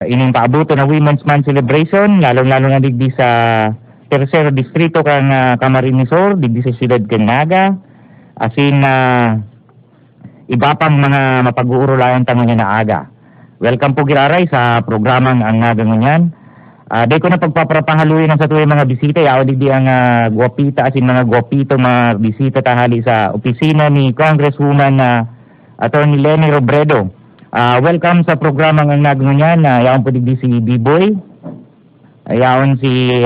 ining paabuto na Women's Month celebration, lalong-lalo na digdi sa tercero distrito kang Camarines Sur, digdi sa siyudad kang Naga, asin iba pang mga mapag-uurulayan tanong niya na aga. Welcome po giraray sa programang ang Naga ngunyan. Di ko na pagpapahaluin ang sa tuwing mga bisita, yaw digdi ang guwapita asin mga guwapito mga bisita tahali sa opisina ni Congresswoman Attorney Leni Robredo. Welcome sa programang ang Naga ngunyan. Yaon po digdi si B-Boy, yaon si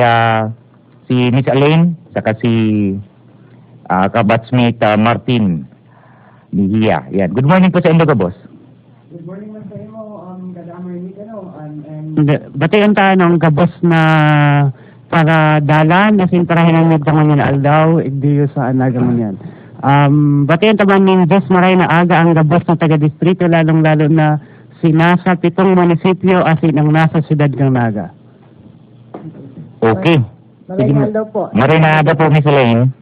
Miss Elaine, saka si kabatsmate Martin Mejia. Yan. Good morning po sa inyo, boss. Good morning man sa imo, kadamay ni and batayan ta ng gabos na para dalan asin para hinangid ta ngon aldaw igdiyo sa Naga ngunyan. Batayan ta man ning Diyos maray na aga ang gabos na taga-distrito lalong-lalo na si nasa 7 munisipyo asin ang nasa siyudad ng Naga. Okay. Magandang daw po. Maray na aga po, Miss Elaine.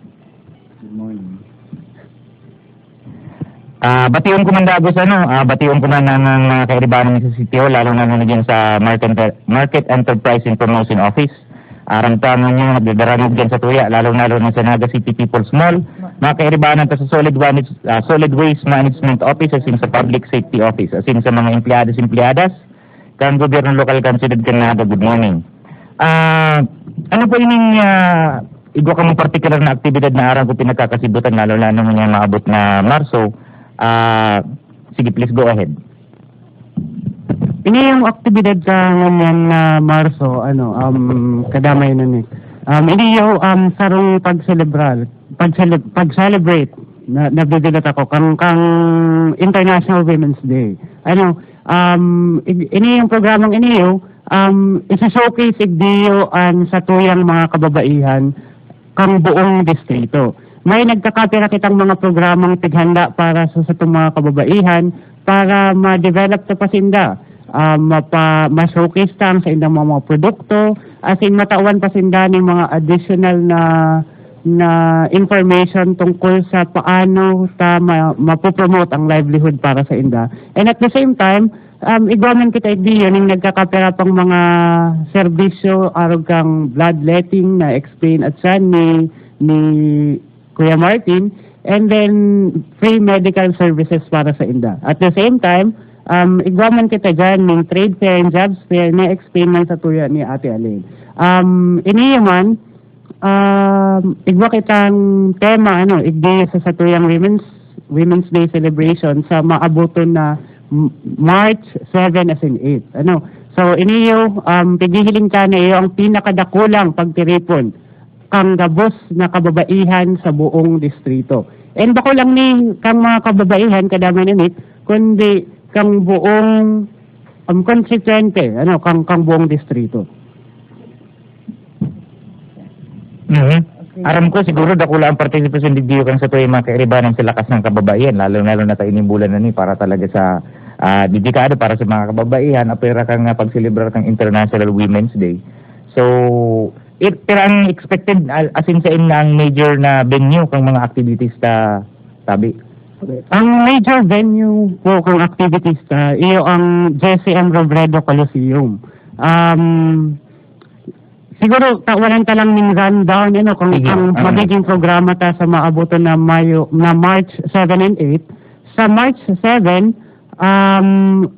Good morning. Batiyon ko man dagos batiyon ko man ng kairibanan sa sitio, lalo na nandiyan sa Market Enterprise and Promotion Office. Aramtangan nyo, nagdaranog dyan sa tuya, lalo-lalo na sa Naga City People's Mall. Mga kairibanan ta sa Solid Waste Management Office, asin sa Public Safety Office, asin sa mga empleadas, kang gobyerno lokal kan siyudad kan Naga. Good morning. Ano po ining igwa ka mong particular na aktibidad na araw ko pinagkakasibutan, lalo-lalo na maabot na Marso? Sige, please go ahead. Ini yung aktibidad ka ngayon na Marso, kadamay na ni. Ini yung sarong pag-celebrate na nabibilat ako kang International Women's Day. Ini yung programang ini yung isa-showcase igdiyo sa tuyang mga kababaihan kang buong distrito. May nagkakapira kitang mga programang tighanda para sa itong mga kababaihan para ma-develop sa pasinda. Ma-showcase tang sa indang mga produkto, asin matawan pasinda ng mga additional na information tungkol sa paano ta mapopromote ang livelihood para sa inda. And at the same time, igwaman kita diyon yung nagkakapira pang mga serbisyo arog kang bloodletting na explain at siyan ni Kuya Martin, and then free medical services para sa inda. At the same time, igwaman kita dyan ng trade fair and jobs fair na explain man sa tuya ni Ate Elaine. Ini man, igwa kitang tema, igdiyo sa tuyang Women's Day celebration sa maabuton na March 7 as in 8. So iniyo, pigihiling ka na iyo ang pinakadakulang pagtiripon kang gabos na kababaihan sa buong distrito. And bako lang ni kang mga kababaihan kadamay na kundi kang buong konstituente, kang buong distrito. Okay. Aram ko siguro dakula ang partisipasyon digdiyo kang sa tuwing mga kairibanan sa lakas ng kababaihan, lalo na tayo inimbulan na ni para talaga sa dedikado para sa mga kababaihan, apera kang pagselebrar kang International Women's Day. So, pero ang expected asin sa ang major na venue kang mga activities ta sabi? Okay. Ang major venue po kung activities ta iyo ang Jesse M. Robredo Coliseum. Siguro tawanan ta lang ning rundown kung ang magiging programa ta sa maabuton na March 7 and 8. Sa March 7,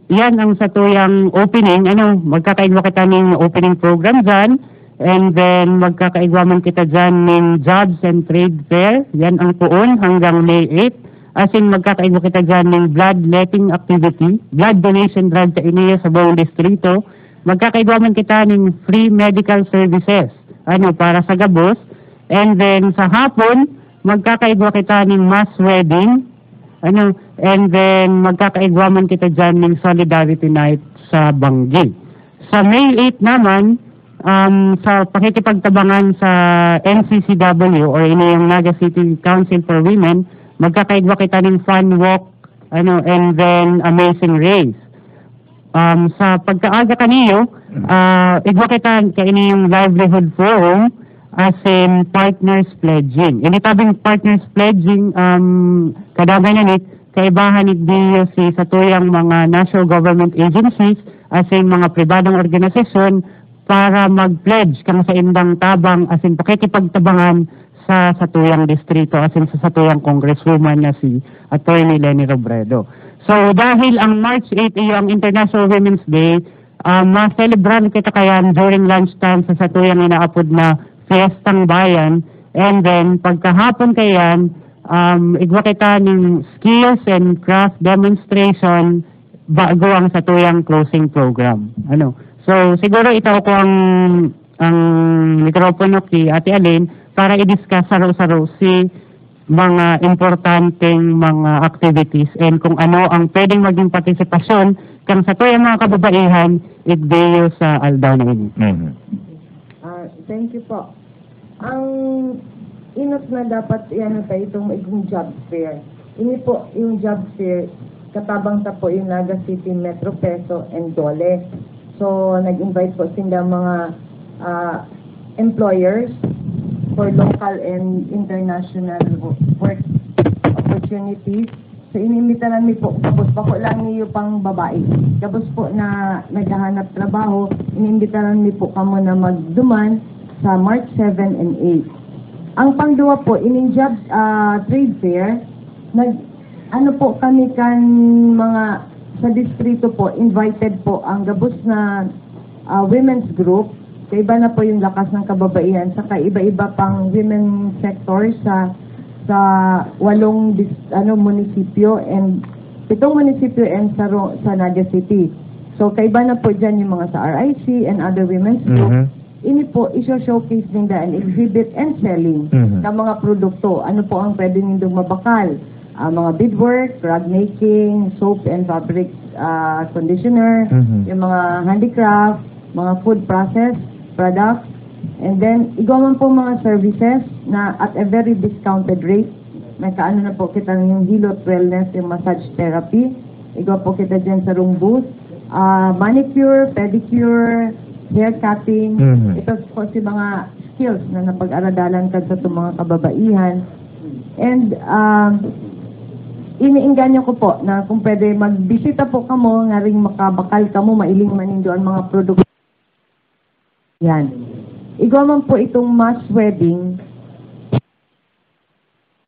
yan ang sa tuyang opening, magkakaigwa kita ng opening program dyan, and then magkakaigwaman kita dyan ng jobs and trade fair, yan ang tuon hanggang May 8, asin magkakaigwa kita dyan ng bloodletting activity, blood donation drive sa iniya sa buong distrito, magkakaigwaman kita ng free medical services, para sa gabos, and then sa hapon, magkakaigwa kita ng mass wedding, and then magkakaigwaman kita dyan ng Solidarity Night sa Banggi. Sa May 8 naman, sa pakikipagtabangan sa NCCW or yung Naga City Council for Women, magkakaigwa kita ng fun walk, and then amazing race. Sa pagkaaga kaniyo, igwa kita kaini yung livelihood forum as in partners pledging. Initabing partners pledging, kadagay na kaibahan igdiyo si sa tuyang mga national government agencies as in mga pribadong organisasyon para mag-pledge kang sa indang tabang as in pakikipagtabangan sa tuyang distrito as in sa tuyang congresswoman na si Attorney Leni Robredo. So dahil ang March 8 ay ang International Women's Day, ma-celebran kita kayan during lunchtime sa tuyang inaapod na Fiestang Bayan, and then pagkahapon kayan, igwa kita ng skills and craft demonstration bago ang sa tuyang closing program. So siguro itaw ko ang mikropono ki Ate Alin para i-discuss saro-saro si mga importanteng mga activities and kung ano ang pwedeng maging partisipasyon kang sa tuyang mga kababaihan igdeyo sa aldaw na ini. Thank you po. Ang inot na dapat itong igong job fair. Ini po yung job fair, katabang ta po yung Naga City, Metro Peso, and Dole. So, nag-invite po sila mga employers for local and international work opportunities. So, inimitaran mi po, tapos pa ko lang niyo pang babae. Tapos po na naghahanap trabaho, inimitaran mi po kamo na magduman sa March 7 and 8. Ang pangduwa po, ining job trade fair, kami kan mga sa distrito po, invited po ang gabos na women's group, kaiba na po yung lakas ng kababaihan, saka iba-iba pang women sector sa 8 munisipyo and 7 munisipyo and sa Naga City. So kaiba na po dyan yung mga sa RIC and other women's group. Ini po, iso-showcase din and exhibit and selling ng mga produkto. Ano po ang pwede nindong mabakal? Mga beadwork, rug making, soap and fabric conditioner, yung mga handicraft, mga food process products, and then igawan po mga services na at a very discounted rate. Nagkaano na po kita yung Hilot Wellness, yung massage therapy. Igawa po kita dyan sa room booth. Manicure, pedicure, hair cutting. Ito po si mga skills na napag-aradalan ka sa itong mga kababaihan. And iniinganyo ko po na kung pwede magbisita po kamo, nga ring makabakal kamo, mailing manindo ang mga produkto. Yan. Igawa man po itong mass wedding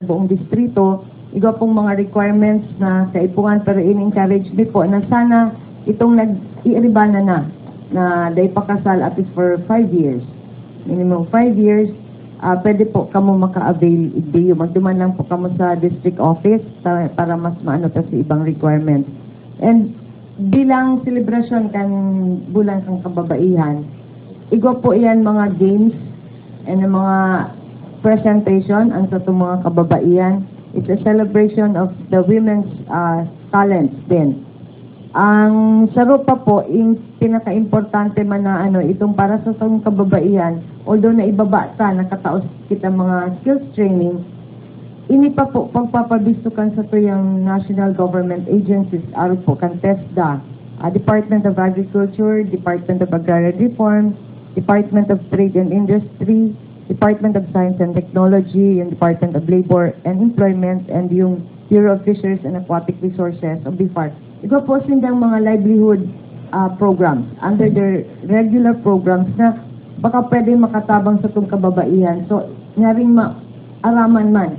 buong distrito, igawa pong mga requirements na kaipungan, pero in-encourage din po na sana itong nag-iiribana na day pakasal at least for 5 years. Minimum 5 years, pwede po kamo maka-avail ideyo. Magduman lang po kamo sa district office para mas maano pa sa ibang requirements. And bilang celebration kan bulan kang kababaihan, igwa po yan mga games and mga presentation ang sa itong mga kababaihan. It's a celebration of the women's talents din. Ang saro pa po, yung pinaka-importante man na itong para sa itong kababaihan, although na ibaba ta, nakataos kita mga skills training, ini pa po pagpapabistukan sa tuyang national government agencies, aro po kan TESDA, Department of Agriculture, Department of Agrarian Reform, Department of Trade and Industry, Department of Science and Technology, yung Department of Labor and Employment, and yung Bureau of Fisheries and Aquatic Resources of BIFAR. Ito po sindang mga livelihood programs under their regular programs na baka pwede makatabang sa itong kababaihan. So, naring araman man,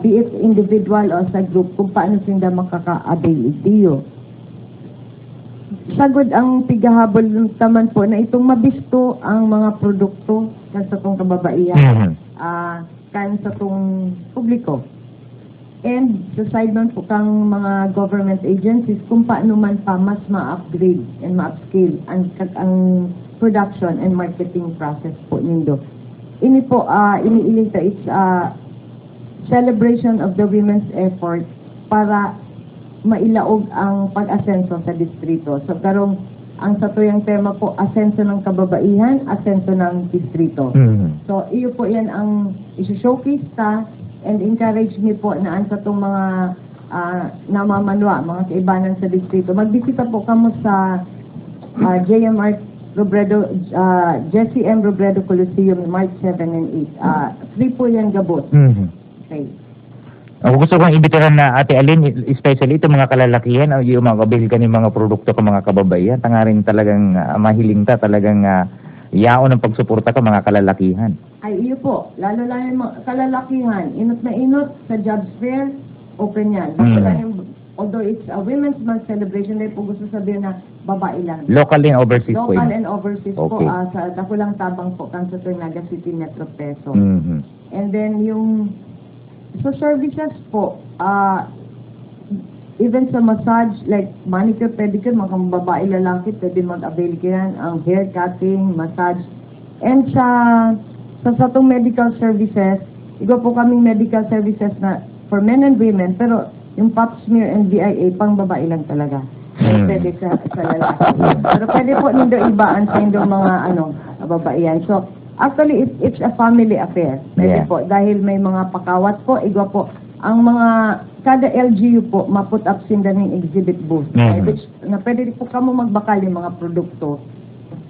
be it individual o sa group, kung paano sinda makaka-avail itiyo. Sagod ang tigahabol taman po na itong mabisto ang mga produkto kan sa itong kababaihan, kan sa itong publiko. And sa side man po kang mga government agencies kung paano man pa mas ma-upgrade and ma-upscale ang production and marketing process po nindo. Ini po, iniilita, it's celebration of the women's effort para mailaog ang pag-asenso sa distrito. So karong ang sa tuyang tema po, asenso ng kababaihan, asenso ng distrito. So iyo po yan ang isi-showcase ta and encourage me po na ang sa itong mga namamanwa, mga kaibanan sa distrito. Magbisita po kamo sa JMR Robredo, Jesse M. Robredo Coliseum, March 7 and 8. Free po yan gabot. Okay. Ako gusto kong ibitiran na Ate Alin, especially itong mga kalalakihan, yung mga kabil ka ng mga produkto ka mga kababaihan, tangarin talagang mahiling ta, talagang yaon ng pagsuporta ka mga kalalakihan. Ay, iyo po. Lalo lang yung mga kalalakihan. Inot na inot sa jobs fair, open yan. Basta lang yung, although it's a Women's Month celebration, dahil po gusto sabihin na babae lang. Local and overseas po Local yun. and overseas Okay. po. Sa Dakulang Tabang po, kang sa Naga City Metro Peso. Mhm. And then yung so services po, even sa massage, like manicure, pedicure, mga babae, lalaki, pwede mag-avail ka yan, ang hair cutting, massage. And sa itong medical services, igo po kaming medical services na for men and women, pero yung pap smear and VIA, pang babae lang talaga. Pwede sa lalaki. Pero pwede po nindo ibaan sa inyong mga babaihan. So, actually, it's a family affair. Pwede Yeah. po. Dahil may mga pakawat po, igwa po, ang mga, kada LGU po, maput up sinda ng exhibit booth. Which, na pwede po kamo magbakal yung mga produkto.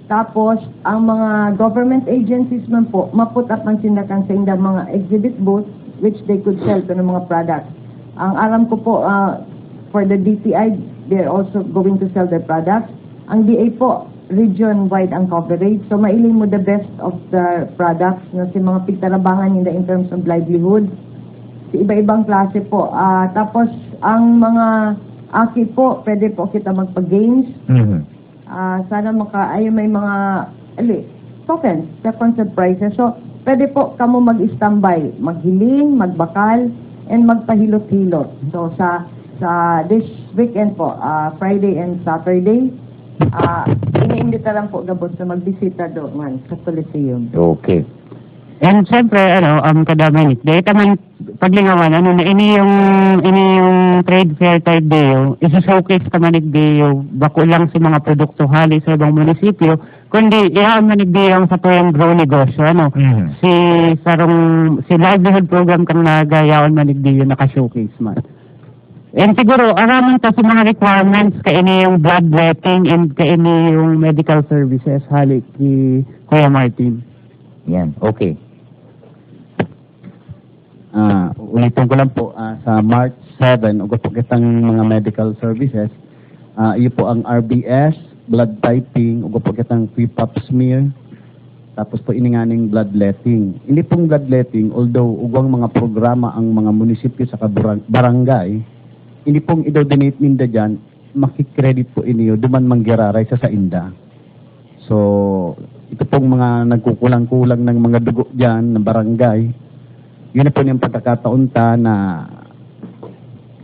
Tapos, ang mga government agencies man po, maput up man sinda kan sa indang mga exhibit booth, which they could sell to ng mga products. Ang alam ko po, for the DTI, they're also going to sell their products. Ang DA po, region-wide ang coverage. So, mailing mo the best of the products na si mga pigtarabangan nila in terms of livelihood. Si iba-ibang klase po. Tapos, ang mga aki po, pwede po kita magpa-games. Mhm. Sana may mga tokens, second surprises. So, pwede po kamo mag-standby, maghiling, magbakal, and magpahilot-hilot. So, sa this weekend po, Friday and Saturday, iniimbita lang po gabos na magbisita doon sa Coliseum. Okay. And siyempre, kadamay, dahil taman paglingawan, ini yung trade fair type dayo, isa-showcase ka manig dayo, bako lang sa mga produkto hali sa ibang munisipyo, kundi ihaan manig dayo ang sa tuyang grow negosyo, Mhm. si livelihood program kang nagayawan manig dayo naka-showcase man. And siguro, araman kasi mga requirements kaini yung bloodletting and kaini yung medical services hali ki Kuya Martin. Yan, okay. Ulitin ko lang po, sa March 7, ugo po kitang mga medical services, iyo po ang RBS, blood typing, ugo po kitang pap smear, tapos po ininganing bloodletting. Hindi pong bloodletting, although ugwang mga programa ang mga munisipyo sa barangay, hindi pong i-donate ninda dyan, makikredit po iniyo, duman manggiraray sa inda. So, ito pong mga nagkukulang-kulang ng mga dugo dyan, ng barangay, yun na po yung pagkakataon ta na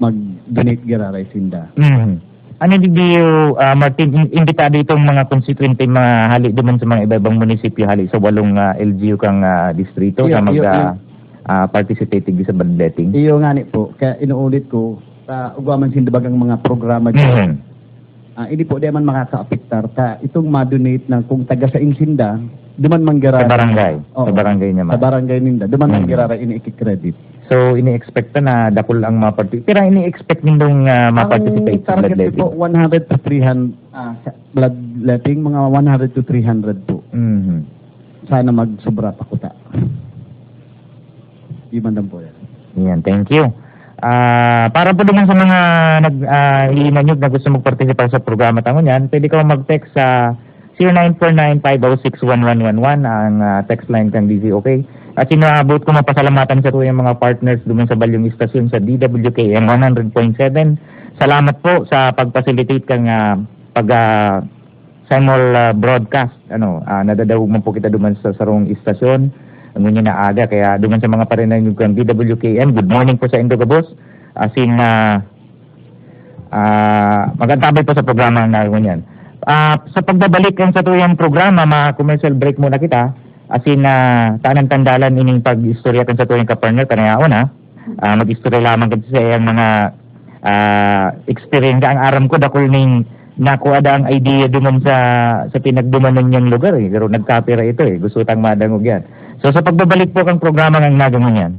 mag-donate giraray sinda. Mhm. Ano digdiyo, Martin, imbitado itong mga constituente, mga hali duman sa mga iba-ibang munisipyo, hali sa 8 LGU kang distrito na mag-participate sa bloodletting? Iyo nga ni po, kaya inuulit ko, ugwaman sindabagang mga programa dyan. Hindi po, di man makaka-apektar ta. Itong ma-donate na kung taga sa insinda, duman manggiraray. Sa barangay? Oo. Sa barangay naman? Sa barangay ninda, duman manggiraray ini-credit. So, ini-expect na dakol ang ma-participate. Pero ini-expect nindong ma-participate sa Ang target bloodletting? po, 100 to 300, bloodletting, mga 100 to 300 po. Mhm. Sana magsobra pa kuta. Iman po yan. Yan, thank you. Para po naman sa mga hinanyog na gusto mag-participate sa programa tangon yan, pwede ka mag-text sa 0949-506-1111 ang text line kang DZOK. At sinaabot ko mapasalamatan sa tuyang mga partners duman sa Balyong Istasyon sa DWKM 100.7. Salamat po sa pag-facilitate kang simul broadcast. Nadadawag mo po kita duman sa sarong istasyon. Ang ngunyan na aga, kaya duman sa mga parinanyog kang DWKM, good morning po sa Indogabos. Magantabay po sa programa na ngunyan. Sa pagbabalik ang sa tuyang programa, commercial break muna kita. Tanan tandalan ining pag-istorya kan sa tuyang kapartner, kanayaon mag-istorya lamang kasi sa iyang mga experience. Ang aram ko, dakol ning nakuha ang idea duman sa pinagdumanan niyang lugar pero nagkapira ito gusto tang madangog yan. So sa pagbabalik po kang programa ng nagangon yan.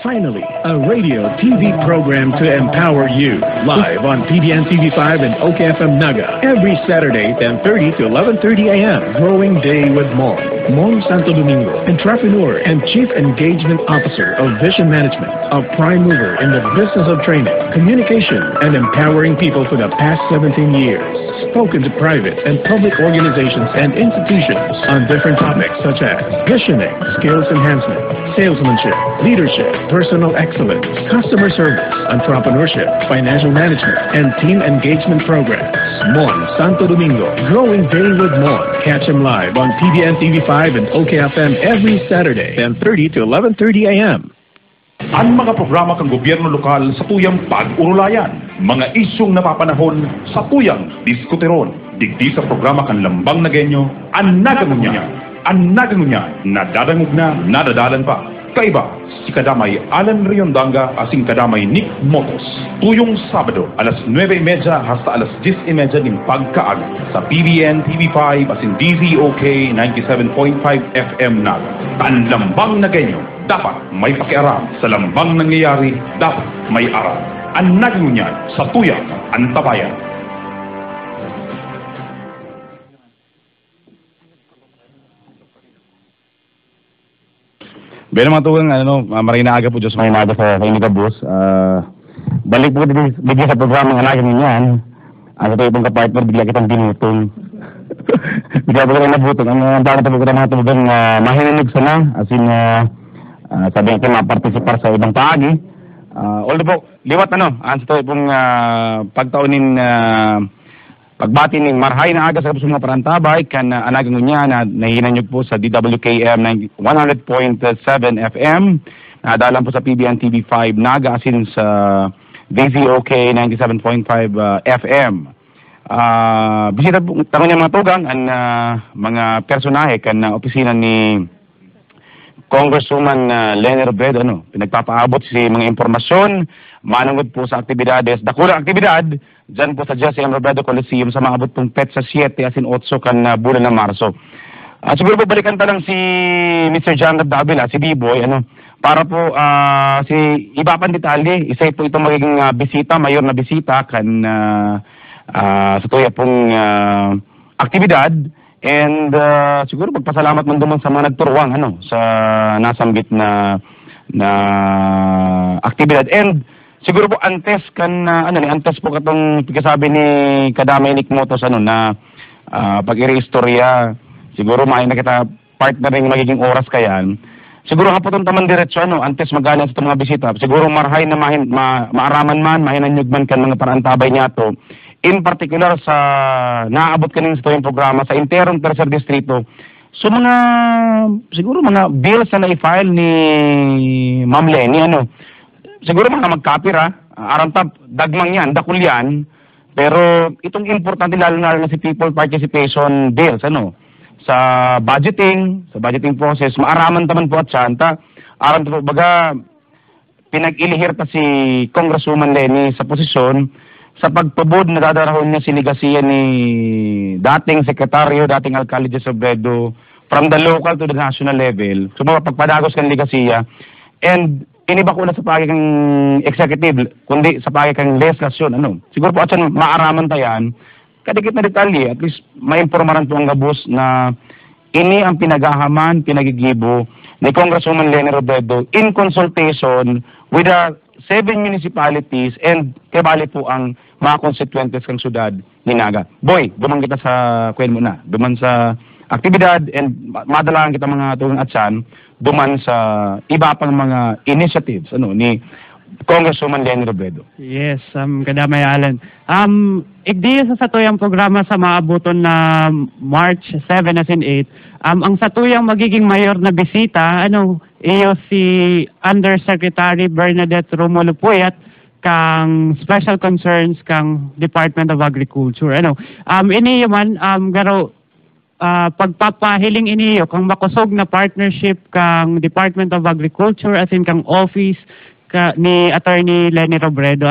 Finally, a radio TV program to empower you. Live on PDN TV5 and OKFM Naga every Saturday, 10:30 to 11:30 a.m. Growing Day with More. Mon Santo Domingo, entrepreneur and Chief Engagement Officer of Vision Management, a prime mover in the business of training, communication, and empowering people for the past 17 years. Spoken to private and public organizations and institutions on different topics such as visioning, skills enhancement, salesmanship, leadership, personal excellence, customer service, entrepreneurship, financial management, and team engagement programs. Mon Santo Domingo, growing day with Mon. Catch him live on PBN TV5 and OKFM every Saturday, 10:30 to 11:30 a.m. Ang mga programa kang gobyerno lokal sa tuyang pag-urulayan, mga isyong napapanahon sa tuyang diskuteron, digdi sa programa kan Lambang Nagenyo, Anagangunya, nadadangog na, nadadalan pa. Kaiba, si Kadamay Alan Riondanga asing Kadamay Nick Motos. Tuyong Sabado, alas 9:30 hasta alas 10:30 ng pagkaaga sa PBN TV5 asing DZOK 97.5 FM Naga. Ang Lambang Nagenyo, dapat may pakiaram. Sa lambang nangyayari, dapat may aral. Ang nagngunyan sa tuyang antabayan. Beno mga tugang, marina aga po Diyos mga sa Kainika Bus. Balik po bigyan sa programa ng alagang ninyan. Ang ito itong kapartner, bigla kitang binutong. Bigla po kitang nabutong. Ang dami po kitang mga tugang mahininig sana. As in, sabi natin mapartisipar sa ibang paagi. Although po, liwat ang ito pong pagtaunin pagbati ng marhay na aga sa kapos mga parantabay kan anagang niya na nahihinan nyo po sa DWKM 100.7 FM, nadalan po sa PBN TV5 Naga asin sa DZOK 97.5 FM. Bisita po tangon niya mga tugang ang mga personahe kan opisina ni Congresswoman Leni Robredo, pinagpapaabot si mga impormasyon, manungod po sa aktibidades, dakulang aktibidad, dyan po sa Jesse M. Robredo Coliseum sa maabot pong petsa 7 asin 8 kan bulan ng Marso. Siguro po balikan talang si Mr. John Davila, si B-Boy, para po si iba pang detalye, isa po itong magiging bisita, mayor na bisita kan sa tuya pong aktibidad. And siguro magpasalamat man duman sa mga nagturuang sa nasamgit na aktibidad. And siguro po antes kan antes po katong pagkasabi ni Kadamay Nick Motos na pag-ireistorya, siguro may nakita partnering magiging oras kayan. Siguro hapon taman diretso antes magalan sa mga bisita. Siguro marhay na maaraman man, mahinanyog man kan mga parantabay niya to. In particular sa naabot kanin sa yung programa sa interong tercer distrito. So siguro mga bills na i-file ni Ma'am Leni, siguro mga magkapira, arantap, dagmang yan, dakul yan, pero itong importante lalo na si people participation bills, sa budgeting process, maaraman taman po at santa, arantap po, baga, pinag-ilihir pa si Congresswoman Leni sa posisyon, sa pagpabod na dadarahon niya sinigasiya ni dating sekretaryo, dating alkalde de Sobredo, from the local to the national level. So mga pagpadagos kan ligasiya. And iniba ko na sa pagiging executive, kundi sa pagiging legislasyon. Siguro po at saan maaraman tayan, kadikit na detalye, at least maimpormaran po ang gabos na ini ang pinagahaman, pinagigibo ni Congresswoman Leni Robredo in consultation with the 7 municipalities and kabali po ang mga constituentes ng syudad ni Naga. Boy, duman kita sa kwen mo na. Duman sa aktibidad and madalaan kita mga tulong at san, duman sa iba pang mga initiatives ni Congresswoman Leni Robredo. Yes, Kadamay Alan. Igdi sa satuyang programa sa maabuton na March 7 as in 8, ang satuyang magiging mayor na bisita, iyo si Undersecretary Bernadette Romulo Puyat, kang special concerns kang Department of Agriculture. Iniyo man, garo, pagpapahiling iniyo, kang makusog na partnership kang Department of Agriculture as in kang office ni Attorney Leni Robredo,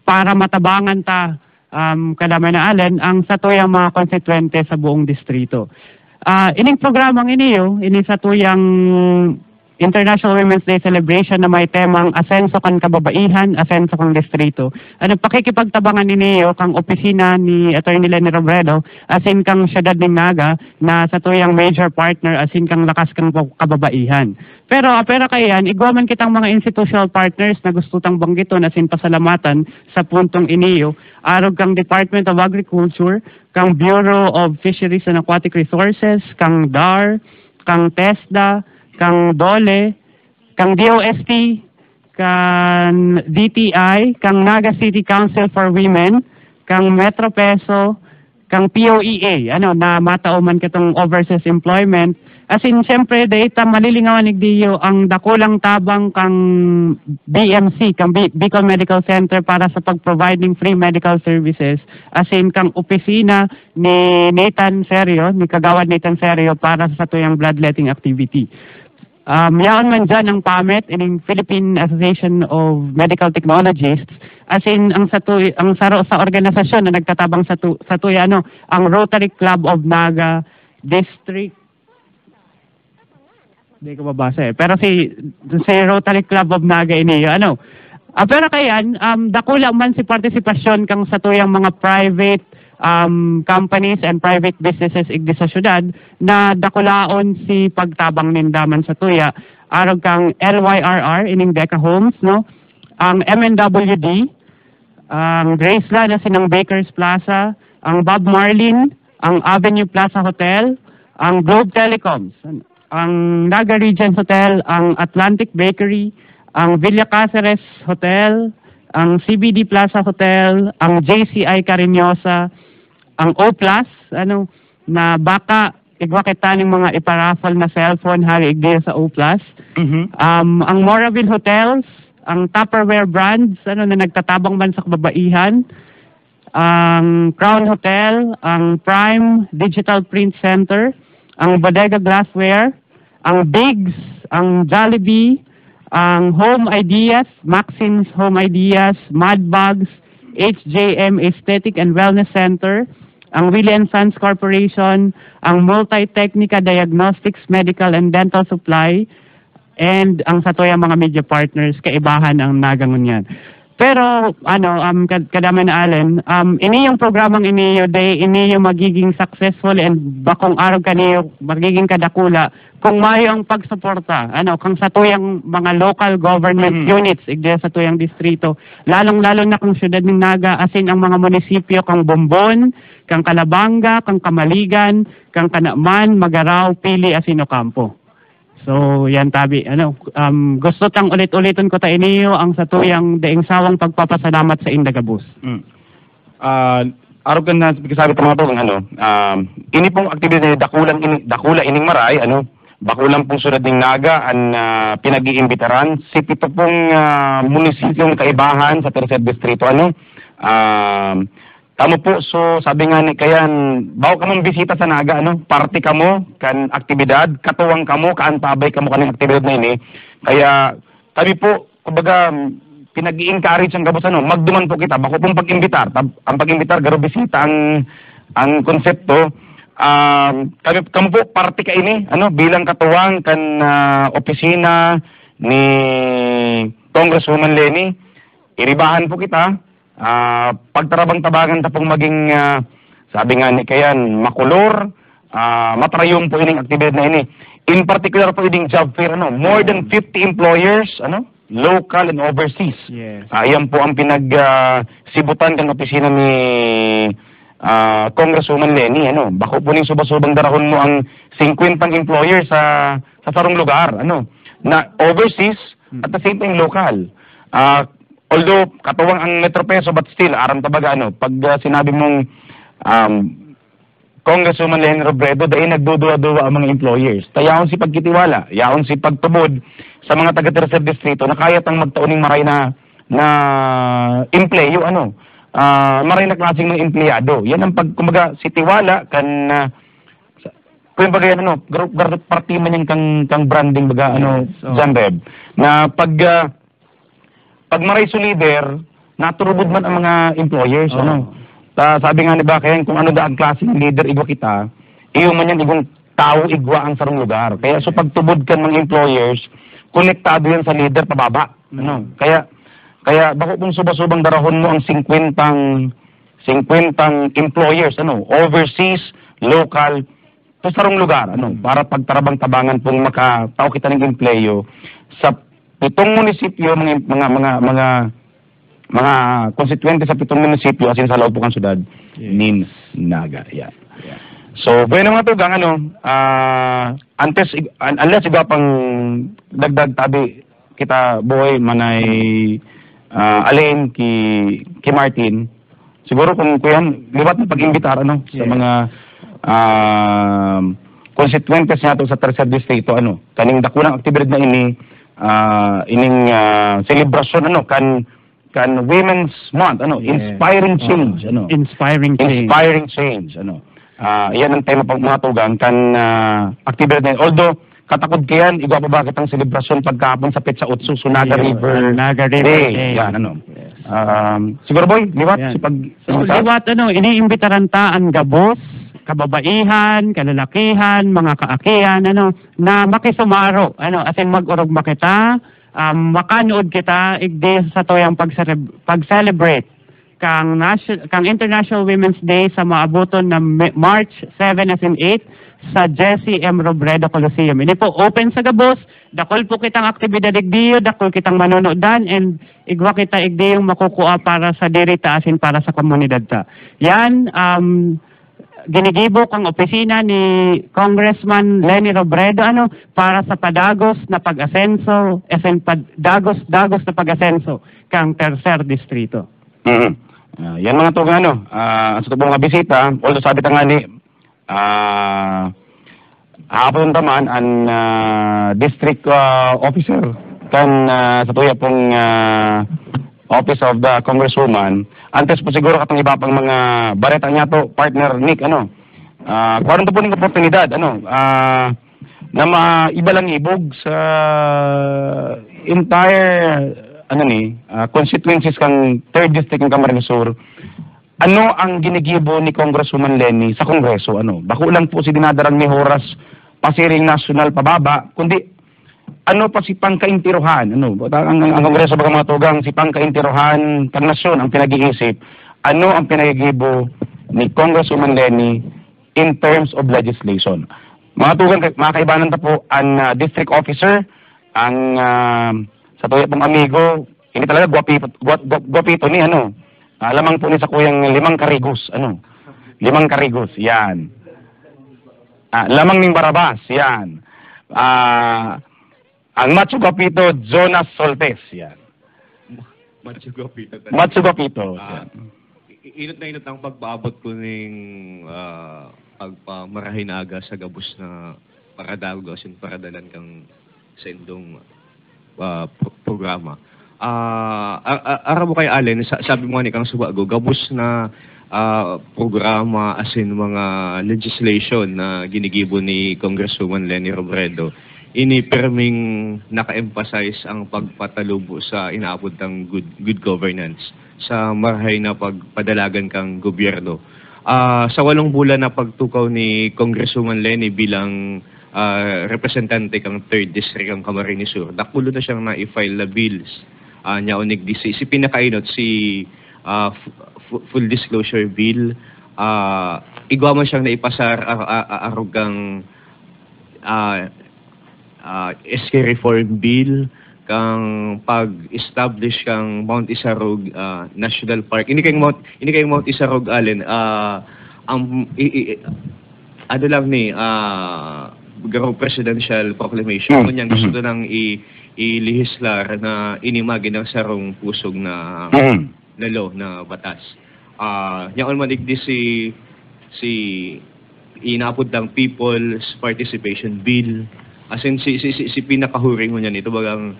para matabangan ta, Kadamay na Alan, ang satuyang mga konstituente sa buong distrito. Ining programang iniyo, ini satuyang International Women's Day celebration na may temang Asenso kan Kababaihan, Asenso kang Distrito. Ano pakikipagtabangan ni Neo kang opisina ni Attorney Leni Robredo asin kang siyudad ng Naga na sa tuyang major partner asin kang lakas kang kababaihan. Pero kayan, igwaman kitang mga institutional partners na gusto tang banggiton asin pasalamatan sa puntong iniyo. Arog kang Department of Agriculture, kang Bureau of Fisheries and Aquatic Resources, kang DAR, kang TESDA, kang DOLE, kang DOST, kang DTI, kang Naga City Council for Women, kang Metro Peso, kang POEA, na matauman kitong overseas employment. As in, siyempre, data malilingawan igdiyo ang dakulang tabang kang BMC, kang Bicol Medical Center para sa pag-providing free medical services. As in, kang opisina ni Nathan Serio, ni Kagawad Nathan Serio para sa tuyang bloodletting activity. Yaon man dyan ang PAMET, in Philippine Association of Medical Technologists, as in ang saro sa organisasyon na nagtatabang sa tuya, ang Rotary Club of Naga District. Hindi ko mabasa pero si Rotary Club of Naga iniyo, pero kayan, dakula man si partisipasyon kang sa tuyang mga private companies and private businesses igdi sa syudad na dakulaon si pagtabang nindaman sa tuya. Arog kang LYRR ining Deca Homes, ang MNWD, ang Graceland na sinang Bakers Plaza, ang Bob Marlin, ang Avenue Plaza Hotel, ang Globe Telecoms, ang Naga Regents Hotel, ang Atlantic Bakery, ang Villa Caceres Hotel, ang CBD Plaza Hotel, ang JCI Cariñosa, ang O+, na baka igwa kita ng mga iparaffle na cellphone hari igdi sa O+. Ang Moraville Hotels, ang Tupperware Brands, na nagtatabang man sa kababaihan, ang Crown Hotel, ang Prime Digital Print Center, ang Bodega Glassware, ang Biggs, ang Jollibee, ang Home Ideas, Maxim's Home Ideas, Madbags, HJM Aesthetic and Wellness Center, ang Willie & Sons Corporation, ang Multi-Technica Diagnostics Medical and Dental Supply, and ang satoya mga media partners, kaibahan ang nagangunyan. Pero, kadama na Allen, ini yung programang iniyo, ini yung magiging successful and bakong araw kaniyo, magiging kadakula, kung mayo ang pagsuporta, kung sa tuyang mga local government units, igdi sa tuyang distrito, lalong-lalo na kung syudad ng Naga, asin ang mga munisipyo, kang Bombon, kang Calabanga, kang Kamaligan, kang Kanaman, Magaraw, Pili, asin Ocampo. So, yan tabi. Gusto tang ulit-ulitin ko ta iniyo ang sa tuyang daing sawang pagpapasalamat sa Indagabus. Araw ka na sabi pa mga ini pong aktibidad dakula ining maray, bakulang pong sunod ng Naga ang pinag-iimbitaran. Si pito pong munisipyong kaibahan sa Tercer Distrito, tamo po, so sabi nga ni kayan, bago ka mong bisita sa Naga, party ka mo, kan aktibidad, katuwang ka mo, kaantabay ka mo kaning aktibidad na ini. Kaya, kami po, kumbaga, pinag-i-encourage ang gabos, magduman po kita, bako pong pag-imbitar. Ang pag-imbitar, garo bisita ang konsepto. Kami po, party ka ini, bilang katuwang kan opisina ni Congresswoman Leni, iribahan po kita. Pagtarabang-tabangan ta pong maging sabi nga ni kayan makulor, matrayong po ining aktibidad na ini. In particular po ining job fair, more than 50 employers, local and overseas. Yes. Ayan po ang pinag-sibutan ng opisina ni Congresswoman Leni, bako po ning subasubang darahon mo ang 50 employers sa sarong lugar, na overseas at the same time local. Although, katuwang ang Metro Peso, but still, aram tabaga, pag sinabi mong Congresswoman Leni Robredo, dahil nagduduwa-duwa ang mga employers. Tayaon si pagkitiwala, yaon si pagtubod sa mga taga-Tercer Distrito na kaya tang magtauning maray na empleyo, maray na klaseng mga empleyado. Yan ang kumbaga, si tiwala, kung baga yan, party man yan kang branding, baga, John Reb, na pag maray so leader, naturubod man ang mga employers, sabi nga ni Bakayan, kung da ang klase ng leader, igwa kita, iyo man yan, igong tao, igwa ang sarong lugar. Kaya so pagtubod ka ng employers, konektado yan sa leader pababa. Ano? Kaya bako kung subasubang darahon mo ang 50 employers, ano, overseas, local, sa sarong lugar, ano, para pagtarabang-tabangan pong makatao kita ng empleyo sa 7 munisipyo, mga konstituente sa 7 munisipyo asin sa loob po kang syudad, nin Naga. Yeah. So, bueno mga tugang, ano, unless iba pang dagdag tabi kita buhay manay alin ki Martin, siguro kung kuyan, liwat na pag-imbitar, ano, sa mga constituentes nato sa tercer distrito, ano, kaning dakulang aktibidad na ining celebration, ano, kan Women's Month, ano, inspiring change, ano. Inspiring change. Ano. Yan ang tema pang mga tugang kan aktibidad na yun. Although, katakod kayan, igwa pa bakit ang celebration pagkapon sa Petsa Utsu, Naga River Day. Yan, ano. Siguro boy, liwat, liwat, ano, iniimbitaran ta ang gabos, kababaihan, kalalakihan, mga kaakihan, ano, na makisumaro, ano, asin mag-urog makita, makanood kita, igdi sa toyang pag-celebrate kang International Women's Day sa maabuton na March 7 and 8 sa Jesse M. Robredo Coliseum. Ini po open sa gabos, dakol po kitang aktibidad igdiyo, dakol kitang manonodan, and igwa kita igdiyong makukuha para sa dirita asin para sa komunidad ta. Yan, ginigibok ang opisina ni Congressman Leni Robredo, ano, para sa padagos na pag-asenso, dagos na pag-asenso kang tercer distrito. Yan mga tugang, ano, sa tubong mga bisita, although sabi ta nga ni hapon taman ang district officer kan sa tuya pong office of the congresswoman, antes po siguro katong iba pang mga bareta niya to, partner Nick, ano, karon to po ning oportunidad, ano, na maiba lang ibog sa entire ano ni constituencies kang 3rd district ng Camarines Sur. Ano ang ginigibo ni Congresswoman Leni sa Kongreso, ano? Bako lang po si dinadarang ni Horas pasiring national pababa, kundi ano pa si pangkaintiruhan, ano? Ang Kongreso baga mga tugang si pangkaintiruhan kang nasyon ang pinag-iisip. Ano ang pinagigibo ni Congresswoman Leni in terms of legislation? Mga tugang, mga kaibanan ta po ang district officer, ang sa tuya pong amigo, hindi talaga guwapito ni, ano, lamang po ni sa kuyang 5 karigos, ano, 5 karigos, yan. Lamang ning Barabas, yan. Ang macho guwapito, Jonas Soltes, yan. Macho guwapito. Macho guwapito, yan. Inot na inot ang pagpaabot ko ng pagpamarahinaga sa gabos na paradago, asin paradalan kang sendong programa. Ara mo kay Allen, sabi mo nga ni Kang Subago, gabos na programa asin mga legislation na ginigibo ni Congresswoman Leni Robredo, ini perming naka-emphasize ang pagpatalubo sa inaabot ng good governance sa marahay na pagpadalagan kang gobyerno. Sa 8 bulan na pagtukaw ni Congresswoman Leni bilang representante kang 3rd district ng Camarines Sur, dakulo na siyang na-file na bills niya unig si pinakainot si full disclosure bill, igwa man siyang naipasar arugang SK reform bill kang pag-establish kang Mount Isarog National Park. Ini kay Mount Isarog, Allen, ano lang ni garo presidential proclamation kunyang gusto nang ilihislar na inimagi ng sarong pusog na law na batas. Yang man igdi si inapod ng People's Participation Bill, as in si pinakahuring mo niyan ito bagang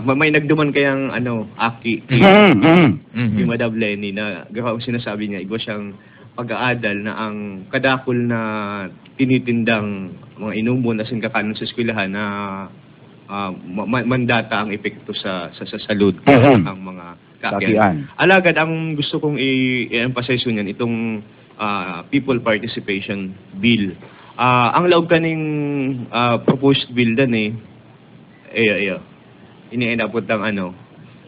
may nagduman kayang ano aki ni Madam Leni na garo sinasabi niya igo siyang pag-aadal na ang kadakol na tinitindang mga inumon asin kakanon sa eskwelahan na mandata ang epekto sa salud ang mga kakian. Alagad ang gusto kong i-emphasize niyan itong People Participation Bill. Ang laog kaning proposed bill dan iniinabot ng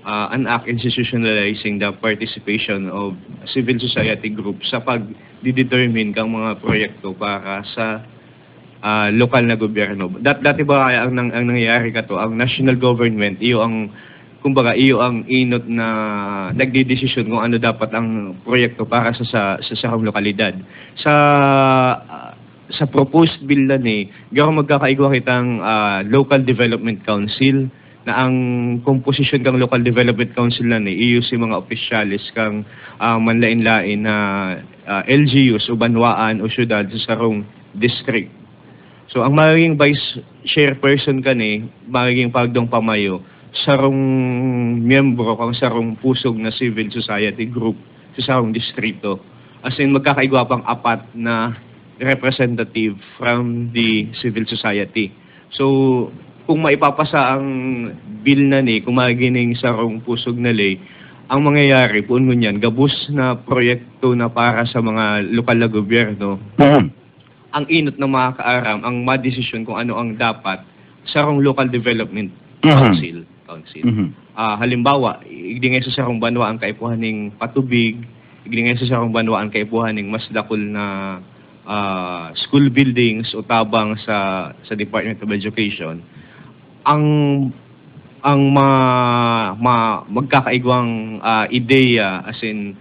an act institutionalizing the participation of civil society groups sa pag-determine kang mga proyekto para sa lokal na gobyerno. Dati ba kaya ang nangyayari ka to, ang national government, iyo ang inot na nagdidesisyon kung ano dapat ang proyekto para sa sarong lokalidad. Sa proposed bill na garo magkakaigwa kitang local development council na ang komposisyon kang local development council na iyo si mga opisyalis kang manlain-lain na LGUs o banwaan o syudad sa sarong district. So ang magiging vice chairperson magiging pagdong pamayo sarong miyembro kang sarong pusog na civil society group sa sarong distrito. As in magkakaigwa pang 4 na representative from the civil society. So kung maipapasa ang bill na kung magining sarong pusog na lay, ang mangyayari po niyan gabos na proyekto na para sa mga lokal na gobyerno. Ang inot na mga kaaram, ang madesisyon kung ano ang dapat sarong local development council. Halimbawa, igdingay sa sarong banwa ang kaipuhaning patubig, igdingay sa sarong banwa ang kaipuhaning mas dakol na school buildings o tabang sa Department of Education. Ang magkakaigwang ideya, as in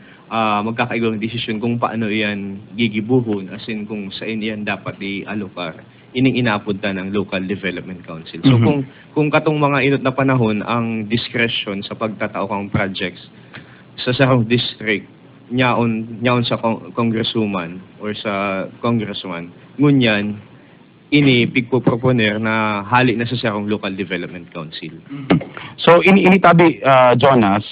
magkakaigwang desisyon kung paano iyan gigibuhon, as in kung saan iyan dapat i-alokar, ining inaapunta ng Local Development Council. So kung katong mga inot na panahon ang discretion sa pagtatao kang projects sa sarong district nyaon sa congresswoman or sa congressman, ngunyan ini pigpo-proponer na hali na sa sarong Local Development Council. So initabi Jonas,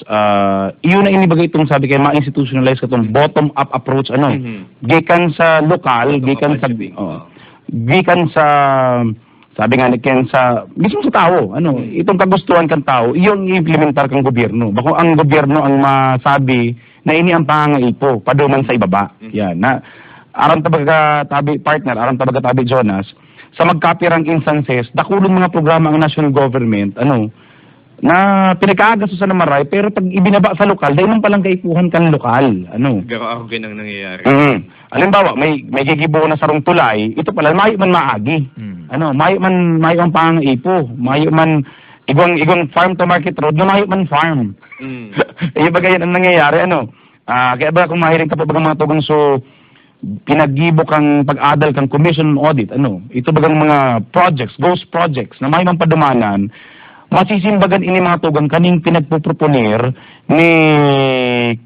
iyon na inibagay itong sabi kay ma-institutionalize katong bottom-up approach gikan sa lokal, gikan sa sabi nga ni Ken sa mismo sa tao, itong kagustuhan kang tao, iyong i-implementar kang gobyerno. Bako ang gobyerno ang masabi na ini ang pangangaipo paduman sa ibaba. Yan na aram tabaga tabi Jonas, sa magkapirang instances, dakulong mga programa ang national government, na pinagkagasto sa namaray, pero pag ibinaba sa lokal, dahil nang palang kaipuhan kan lokal. Garo ako ganang nangyayari. Alimbawa, may gigibo na sarong tulay, ito pala, mayo man maagi. Mayo ang pangaipo, mayo man, igwang farm to market road, na mayo man farm. Yung bagay ang nangyayari, kaya ba kung mahiring ka pa bagang mga tugang pinaggibo kang pag-adal kang commission audit, ito bagang mga projects, ghost projects, na may mang padumanan, masisimbagan ini mga tugang kaning pinagpuproponer ni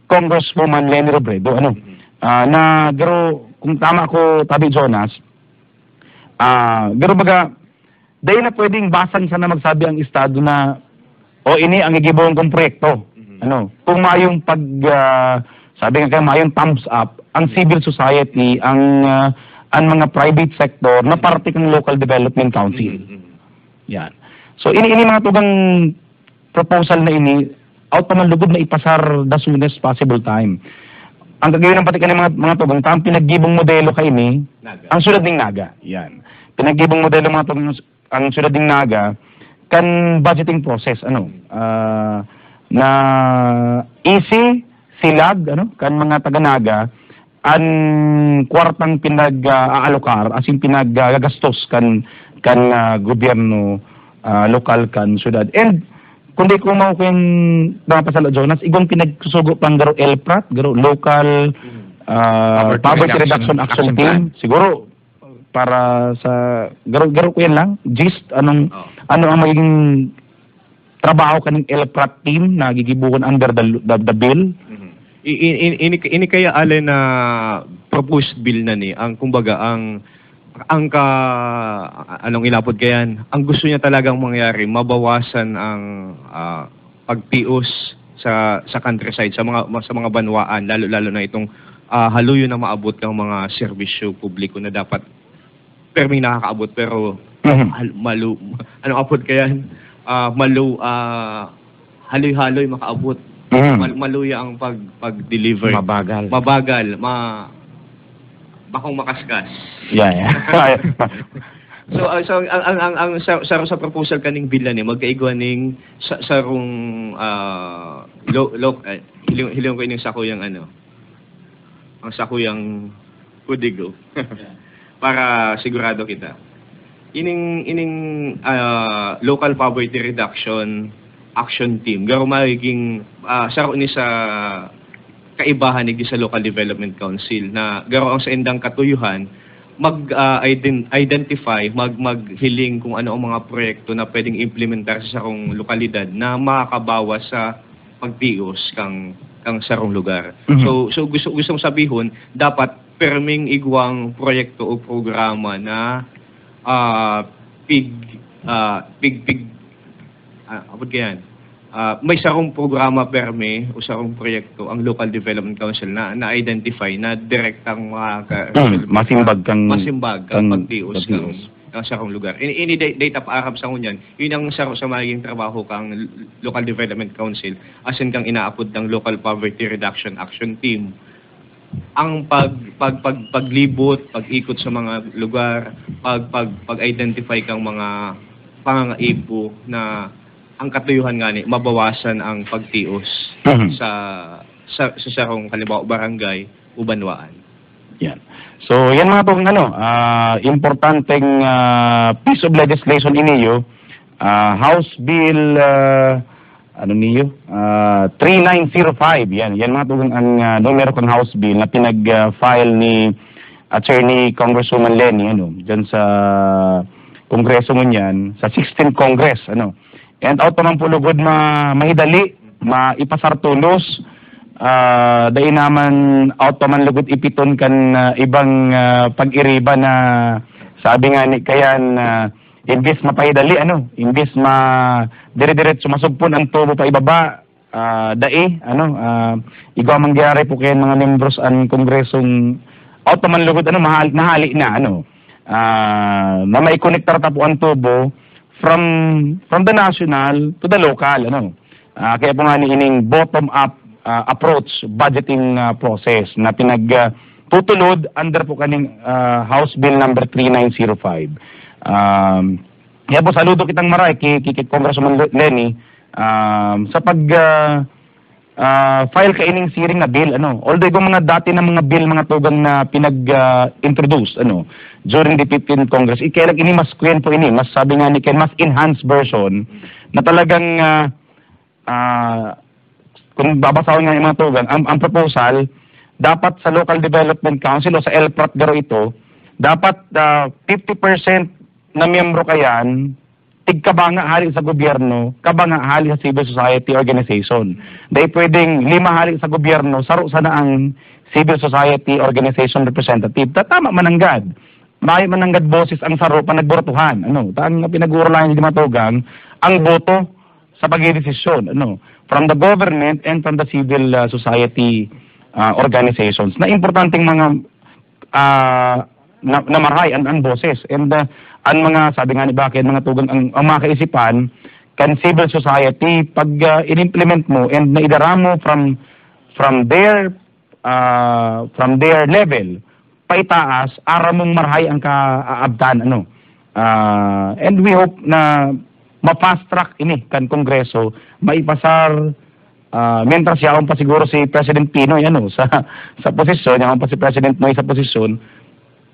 Congresswoman Leni Robredo, na garo, kung tama ko, tabi Jonas, garo baga, dahil na pwedeng basan siya na magsabi ang estado na, ini ang igibong kong proyekto, kung mayong sabi nga kayo, mayong thumbs up, ang civil society, ang mga private sector na parte ng Local Development Council. Yan. So, ini mga tugang proposal na out pa man lugod na ipasar the soonest possible time. Ang gagawin ng pati ng mga tugang, ang pinaggibong modelo kay ang sulad ng Naga. Yan. Pinaggibong modelo mga tugang, ang sulad ng Naga, kan budgeting process, na easy, silag, kan mga taga-Naga, ang kwartang pinag-aalokar, as in pinag-gastos kan gobyerno lokal kan syudad. And kung di ko mo kung mga pasala Jonas, igong pinagsusugo pang garo LPRAT, garo Local Poverty Reduction Action Team, siguro para sa garo ko yan lang, gist, ano ang magiging trabaho kaning LPRAT team na gigibukan under the bill. Ini kaya ale na proposed bill na ang kumbaga anong ilapod kayan, ang gusto niya talagang mangyari, mabawasan ang pagtios sa countryside, sa mga banwaan, lalo na itong haluyo na maabot ng mga serbisyo publiko na dapat perming nakakaabot pero anong abot kayan, haloy-haloy makaabot. Maluya ang pag-deliver. Mabagal. Bakong makaskas. Yeah. sa proposal kaning bill ni magkaigwa ning sarong hilong ko ining sakuyang ang sakuyang kudigo para sigurado kita. Ining local poverty reduction action team garo magiging saro ni sa kaibahan ni sa local development council na garo ang sa indang katuyuhan mag-identify, maghiling kung ano ang mga proyekto na pwedeng implementar sa sarong lokalidad na makakabawas sa pagtios kang sarong lugar. So gustong sabihon dapat perming igwang proyekto o programa na may sarong programa perme o sarong proyekto ang local development council na identify na direktang masimbag kang pagtios kang sarong lugar. Ini data paarap sa ngunyan, yun ang saro sa magiging trabaho kang local development council asin kang inaapod ng local poverty reduction action team. Ang paglibot, pag-ikot sa mga lugar, pag-identify kang mga pangangaipo na ang katuyuhan nga ni mabawasan ang pagtios sa sarong halimbawa barangay o banwaan. Yan. So yan mga pong importanteng piece of legislation iniyo, House Bill 3905. Yan mga pong ang numero kong House Bill na pinag-file ni Attorney Congresswoman Lenny diyan sa Kongreso mo niyan, sa 16th Congress And out naman po lugod mahidali, maipasartulos, dahil naman out naman lugod ipiton kan ibang pag-iriba na sabi nga ni kayan imbis mapahidali imbis dire-diretso masugpon ang tubo pa ibaba igaw mangyari po kayan mga membros ang kongresong out naman lugod nahali na na maikonektar ta po ang tubo from the national to the local kaya po nga ining bottom up approach budgeting process na pinagtutulod under po kaning House Bill number 3905. Kaya po saludo kitang maray kay Congressman Lenny sa pag file ka ining siring na bill although yung mga dati na mga bill mga tugang na pinag-introduce during the 15th Congress ikailag ini mas kwen po mas sabi nga ni Ken mas enhanced version na talagang kung babasawin nga yung mga tugang ang proposal dapat sa Local Development Council o sa LPRAT garo ito dapat 50% na miyembro kayan tigkabanga hali sa gobyerno, kabanga hali sa civil society organization. Dahil pwedeng 5 hali sa gobyerno, saro sana ang civil society organization representative. Tama mananggad. May mananggad boses ang saro pa nagboratuhan. Ang pinag-uuralan ng matugang, ang boto sa pagdidesisyon. From the government and from the civil society organizations. Na importanteng mga namarhay ang boses. And ang mga, sabi nga ni Bakit, mga tugang, ang mga kaisipan, kan civil society, pag in-implement mo and naidara mo from their level, paitaas, ara mong marhay ang kaabdan, and we hope na ma-fast track ini, kan Kongreso, maipasar, mentras yaon pa siguro si President Pinoy, sa posisyon, yaon pa si President Noy sa posisyon,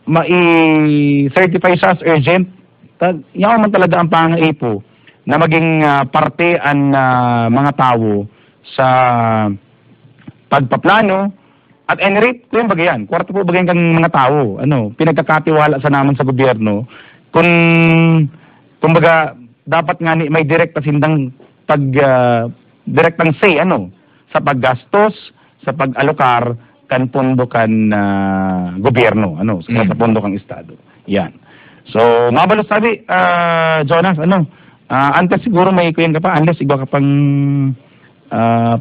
mai-certify siya as urgent, yaw man talaga ang pangaipo na maging parte ang mga tao sa pagpaplano at any rate, kung bagayan, kwarto po bagayan kang mga tao, pinagkakatiwala sa naman sa gobyerno, kung baga, dapat nga may direkta sindang direktang say, sa paggastos, sa pag-alokar, kan pondo kan gobyerno sa pondo kang estado yan so mabalos sabi Jonas antes siguro may kuyan ka pa unless iba ka pang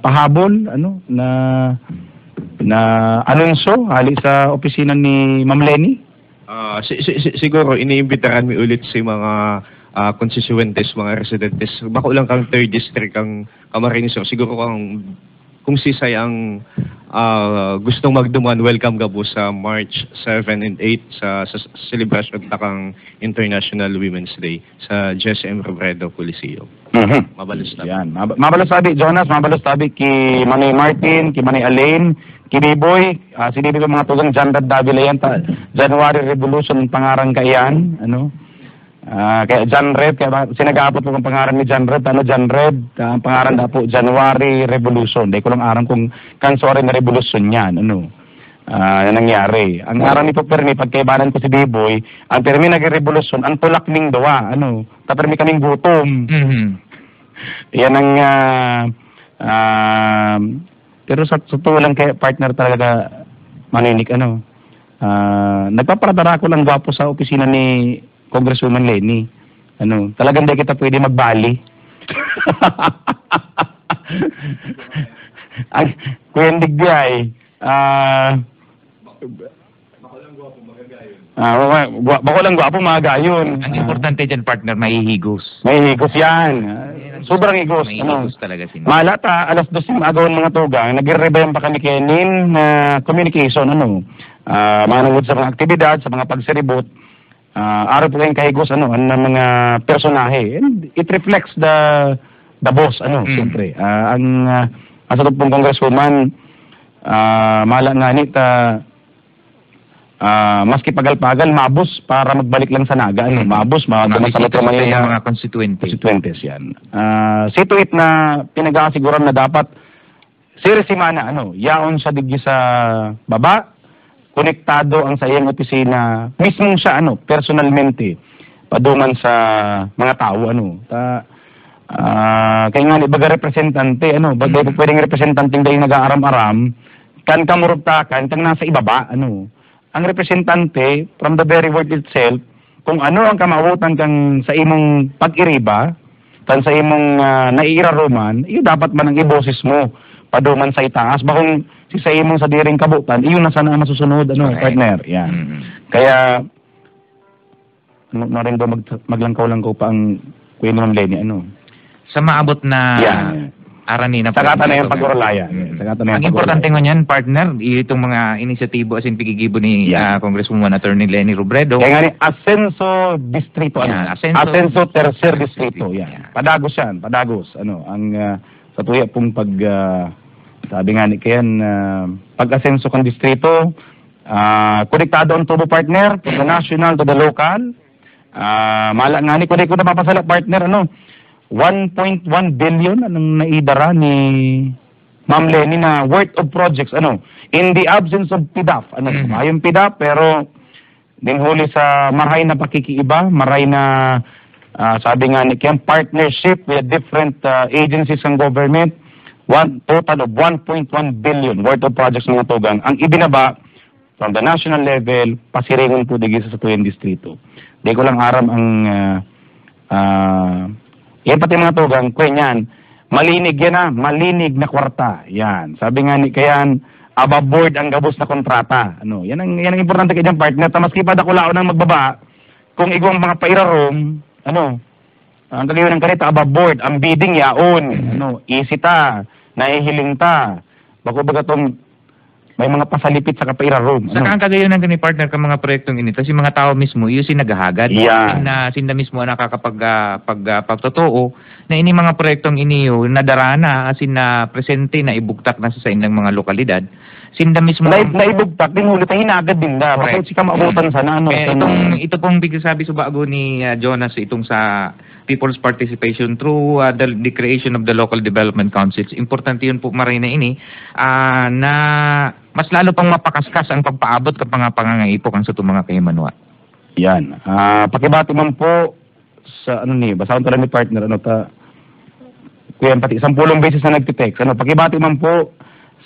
pahabol na anunsyo hali sa opisina ni Ma'am Lenny siguro iniimbitaran mi ulit si mga constituentes, mga residentes bako lang kang 3rd district kang Camarines siguro kang kung sisay ang gustong magduman, welcome ka po sa March 7 and 8 sa celebration ng Takang International Women's Day sa GSM Robredo Coliseum. Mabalos tabi. Yan. Mabalos tabi, Jonas, mabalos tabi ki Manay Martin, ki Manay Alain, ki Biboy, sinibi ko mga tugang John Red Davila yan, January Revolution, pangarang ka yan, ano? Kaya John Red, kaya sinag-aapot po ang pangaran ni John Red, John Red, ang pangaran na po, January Revolution. Di ko lang aram kung kansori na revolution yan, ano, na nangyari. Ang aram ni Permi, pagkaibanan ko si Biboy, ang Permi nag-revolution, ang tulak ning dawa, ano, Permi kaming gutom. Yan ang, pero sa tulang kay partner talaga, Maninik, ano, nagpaparadara ko lang gwapo sa opisina ni Congresswoman Lenny. Ano, talagang di kita pwede magbali. Ay, Kuya Digay, bako lang gwapo magagayon. Ang importante dyan, partner, mahihigos. Mahihigos yan. Sobrang higos. Mahihigos talaga sila. Malata, alas 2 yung agawan mga tugang, nag-rebayan pa kami kenin na communication, ano, manungod sa mga aktibidad, sa mga pagsiribot, araw po kayong kahigos, ano, ang mga personahe. And it reflects the boss, ano, siyempre. Ang sa pong congresswoman, mala nga nit, maski pagal-pagal, mabos para magbalik lang sa naga, ano, mabos, Makikita mo yung mga constituentes yan. Situit na pinag-aasiguran na dapat sirisimana, ano, yaon siya digdi sa baba, konektado ang sa iyang opisina, mismo siya, ano, personalmente, paduman sa mga tao, ano, kaya nga, baga representante, ano, baga pwedeng representante dahil nag-aaram-aram, kan kamuruptakan, kang nasa ibaba, ano, ang representante, from the very word itself, kung ano ang kamautan kang sa imong pag-iriba, kan sa imong naiiraruman, iyo dapat man ang iboses mo, paduman sa itaas, bakong si sa imong sa diring kabutan, iyon na sana ang masusunod, ano, partner, yan. Kaya, ano na rin daw maglangkaw-langkaw pa ang Queen Ma'am Lenny, ano. Sa maabot na arani na sagata na yung pag-uralaya. Ang importante nga niyan, partner, itong mga inisyatibo as in pigigibo ni Congresswoman Attorney Lenny Robredo. Kaya nga ni Asenso Distrito, ano? Asenso Tercer Distrito, yan. Padagos yan, padagos. Ano, ang sa tuya pong sabi nga ni Kayan, pag-asenso kang distrito, konektado ang tubo, partner, from the national to the local. Mala nga ni, kundi ko na mapasala, partner, ano, 1.1 billion anong naidara ni Ma'am Lenny na worth of projects, ano, in the absence of PDAF, ano, ayong PDAF, pero din huli sa maray na pakikiiba, maray na sabi nga ni Kem, partnership with different agencies ng government, total of 1.1 billion worth of projects ng tugang ang ibinaba from the national level, pasiringon po digisa sa tuyang distrito. Di ko lang aram ang yan pati mga tugang, kwenyan, malinig yan na, malinig na kwarta. Yan. Sabi nga ni Kayan, above board ang gabos na kontrata. Ano, yan ang importante kanyang partner. Tamaski pa dakulao ng magbaba, kung igwang mga pairarom, ano, ang kagayon ng kanita, above board, ang bidding yaon, ano, easy ta, naihiling ta, bako baga tong may mga pasalipit sa kapairarom. Sa ang kagayon ng gani partner ka mga proyektong inito, si mga tao mismo, yung sinagahagad. Na sinda mismo nakakapagtotoo na ini mga proyektong iniyo nadarana, asin na presente na ibugtak na sa indang mga lokalidad. Sinda mismo naibugtak din ulit ang hinagad din da. Bakit si ka maabutan sana, ano? Ito pong bigsasabi sa bago ni Jonas, itong sa people's participation through the creation of the local development councils. Importante yun po maray na ini na mas lalo pang mapakaskas ang pagpaabot ka pangangaipok ang sa mga kahimanwa. Yan. Pakibati man po sa ano ni, basahan talaga ni partner, ano ta, kuya pati 10 beses na nagtitext. Ano, pakibati man po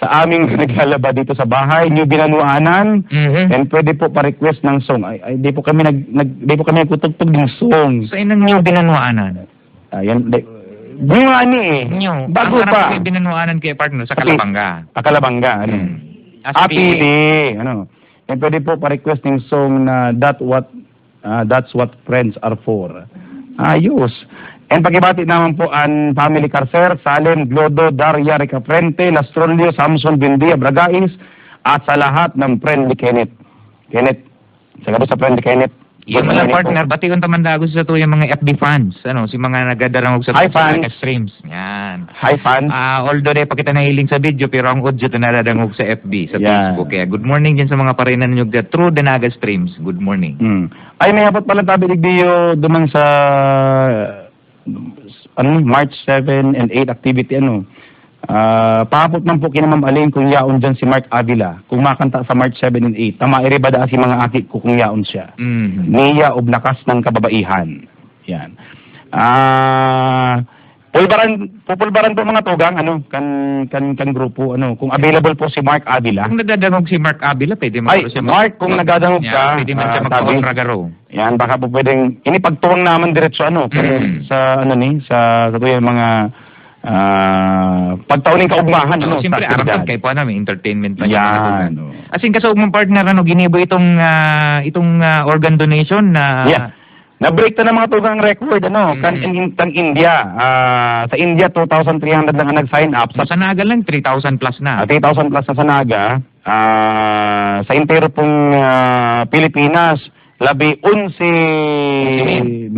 sa aming naglalaba dito sa bahay, New Binanuanan, and pwede po pa-request ng song. Ay, di po kami nagkutugtog ng song. Sa inang New Binanuanan? Ayan, bunga ni bago pa. Ang Binanuanan kay partner sa Calabanga. Calabanga, ano. Apili, ano. And pwede po pa-request ng song na that's what friends are for. Ayos. And pagibati naman po ang Family Carcer, Salem, Glodo, Daria, Ricafrente, Lastrolio, Samson, Bindia, Bragais, at sa lahat ng Friendly Kenneth. Kenneth, sa gabi sa Friendly Kenneth. Yung mga partner, batiun taman dago sa to yung mga FB fans, si mga nagadarangog sa Hi, fans. streams. Yan. Hi, fans. Although pa kita nahiling sa video, pero ang audio ito naradangog sa FB, sa Yan. Facebook. Kaya good morning dyan sa mga parinan nyo through the Naga streams. Good morning. Ay, may hapot pala tabi digdiyo duman sa March 7 and 8 activity, pahapot man po kinamam aling kung yaon dyan si Mark Avila, kung makanta sa March 7 and 8, tama iribada si mga aki ko kung yaon siya. Niya o lakas ng kababaihan. Yan. Pupulbaran po mga tugang, kan grupo, kung available po si Mark Avila. Kung nagdadangog si Mark Avila, pwede mo Ay, Mark, kung nagdadangog ka, pwede man siya mag-kontragaro. Yan, baka po pwedeng, inipagtuwang naman diretso, sa tuyang mga pagtauning kaugmahan, Siyempre, sa aram aktibidad. kay po may entertainment pa Yan. As in, kasaugmang partner, ginibo itong organ donation na... Yeah. Na-break na ng mga tugang record, kan India. Sa India, 2,300 lang ang nag-sign up. Sa Naga lang, 3,000 plus na. 3,000 plus na sa Naga. Sa intero pong Pilipinas, 11,000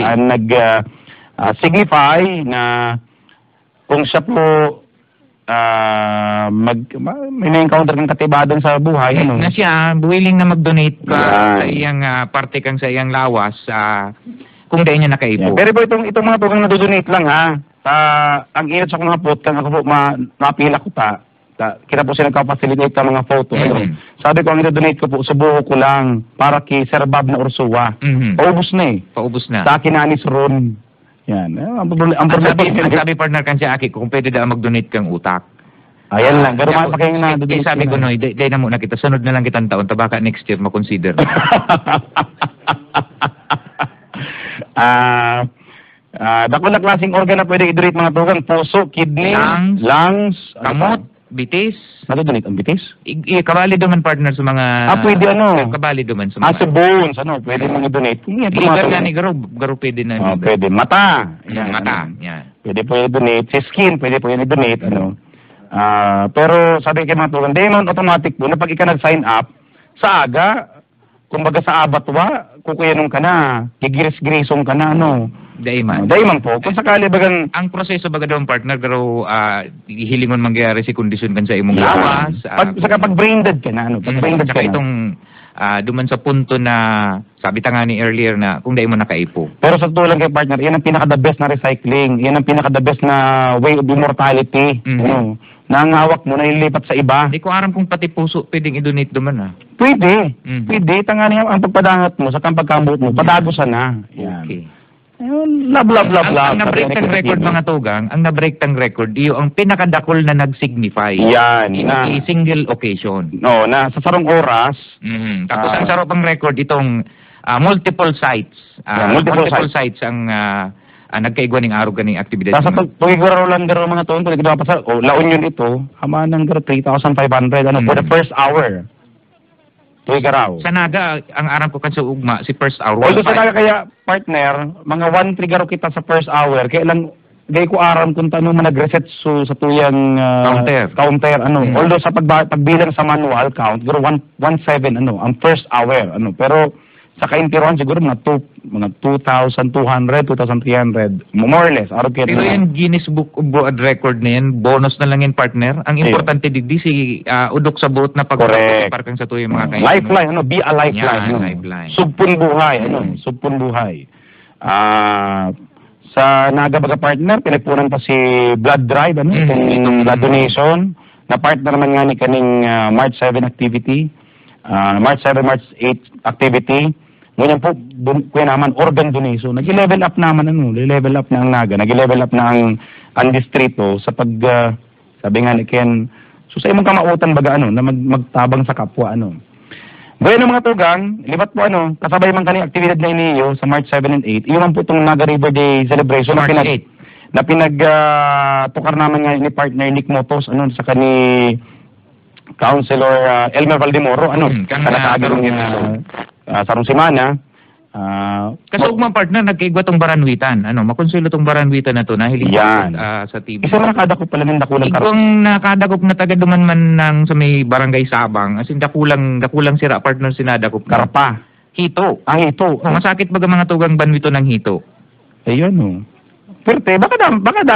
ang nag-signify na kung siya po may na-encounter kang katibadan sa buhay, Na siya, willing na mag-donate ka Yan. sa iyang parte kang sa iyang lawas kung dahil niya nakaipo. Pero po itong mga tugang nadodonate lang ang init sa kong hapot, kang ako po napila ko kita po sila nagka-facilitate ka mga photo. Sabi ko, ang i-donate ko po, subuho ko lang para kay Sir Bob na Ursua. Paubos na Paubos na. Sa akin na ni Ron. Yan. Ang sabi partner kan siya aki, kung pwede daw mag-donate kang utak. Ayan lang. Pero pa kayo na donate. Sabi ko, Noy, dahil na muna kita, sunod na lang kitang taon, tabaka next year makonsider. Dako na klaseng organ na pwede i-donate mga tugang, puso, kidney, lungs, kamot, bitis. Nadodonate ang bitis? Kabali duman partner sa mga... pwede Kabali duman sa mga... sa bones, pwede mga donate. Liver nga ni Garo pwede na. Pwede. Mata. Mata, yan. Pwede po i-donate. Si skin, pwede po yan i-donate. Pero sabi kay mga tulang, di man automatic po na pag ika nag-sign up, sa aga, kumbaga sa abatwa, kukuyanong ka na, gigiris-girisong ka na, Daiman. Daiman po. Kung sakali bagang... Ang proseso baga daw partner, Garo, hilingon mangyari si kondisyon kan sa imong lawas. Pag brain dead ka na, pag brain dead ka na. Itong duman sa punto na, sabi ta nga ni earlier na, kung dahil mo nakaipo. Pero sa tulang kay partner, yan ang pinaka-the best na recycling. Yan ang pinaka-the best na way of immortality. Nangawak mo, nililipat sa iba. Hindi ko aram kung pati puso pwedeng i-donate duman, Pwede. Pwede. Tangani ang pagpadangat mo sa pagkamot mo, padagosan na. Yan. Okay. Ayun, love. Ang na-break tang record, mga tugang, ang na-break tang record, iyo ang pinakadakol na nag-signify. Yan. In single occasion. Na sa sarong oras. Tapos ang sarap ang record, itong multiple sites. Multiple sites ang nagkaigwa ng araw ganing aktibidad. Sa pagiguro lang garo mga tuon, kung pa sa laon yun ito, hama ng garo 3,500 for the first hour. Tuigaraw. Sa Naga, ang aram ko kan sa ugma, si first hour. Although sa Naga kaya, partner, mga 1-3 garo kita sa first hour, kaya lang, gaya ko aram kung tanong mo nag-reset sa tuyang counter. Although sa pagbilang sa manual count, garo 1.7, ang first hour, pero sa kaintiruan siguro mga 2,200, 2,300, more or less. Pero yung Guinness Book of World Record na yan, bonus na lang yung partner. Ang importante digdi si udok sa boat na pagparkang sa tuyang mga kain. Lifeline, be a lifeline. Lifeline. Subpun buhay, sa Naga baga partner, pinagpunan pa si Blood Drive, itong blood donation, na partner man nga ni kaning March 7 activity, March 7, March 8 activity. Ngunyan po, kuya naman, organ donation. Nag-level up naman, level up na ang Naga, nag-level up na ang distrito sa sabi nga ni Ken, so sa imong kamautan baga, na magtabang sa kapwa, Bueno mga tugang, libat po kasabay man kaning aktibidad na iniyo sa March 7 and 8, iyon po itong Naga River Day celebration March 8. Na tukar naman nga ni partner Nick Motos, sa kani Councilor Elmer Valdemoro, sarong simana, Kasi ugmang partner, nagkaigwa tong baranwitan. Makonsuelo tong baranwitan na to na hiling Yan. sa TV. Isa na nakadakop pala ng dakulang Igwang nakadakop na taga duman man ng sa may barangay Sabang, as in dakulang sira partner sinadakop. karpa. Hito. Ang ito. Masakit baga mga tugang banwito ng hito. Ayun, oh. Pero baka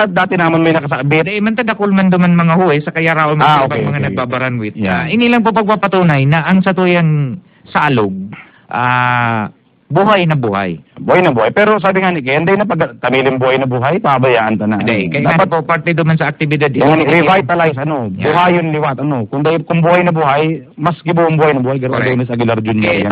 dati naman may nakasabit. Di man tadakol man duman mga huwes sa kaya raw Okay, mga okay. nagbabaranwit. Yeah. Inilang po pagpapatunay na ang sa tuyang salog, buhay na buhay. Buhay na buhay. Pero sabi nga ni Ken, hindi na pag tamilin buhay na buhay, pabayaan ta na. Hindi, kaya dapat po parte duman sa aktibidad. Revitalize, Yeah. buhayon liwat, kung buhay na buhay, mas gibuong buhay na buhay, gano'n Correct. Adonis Aguilar Jr.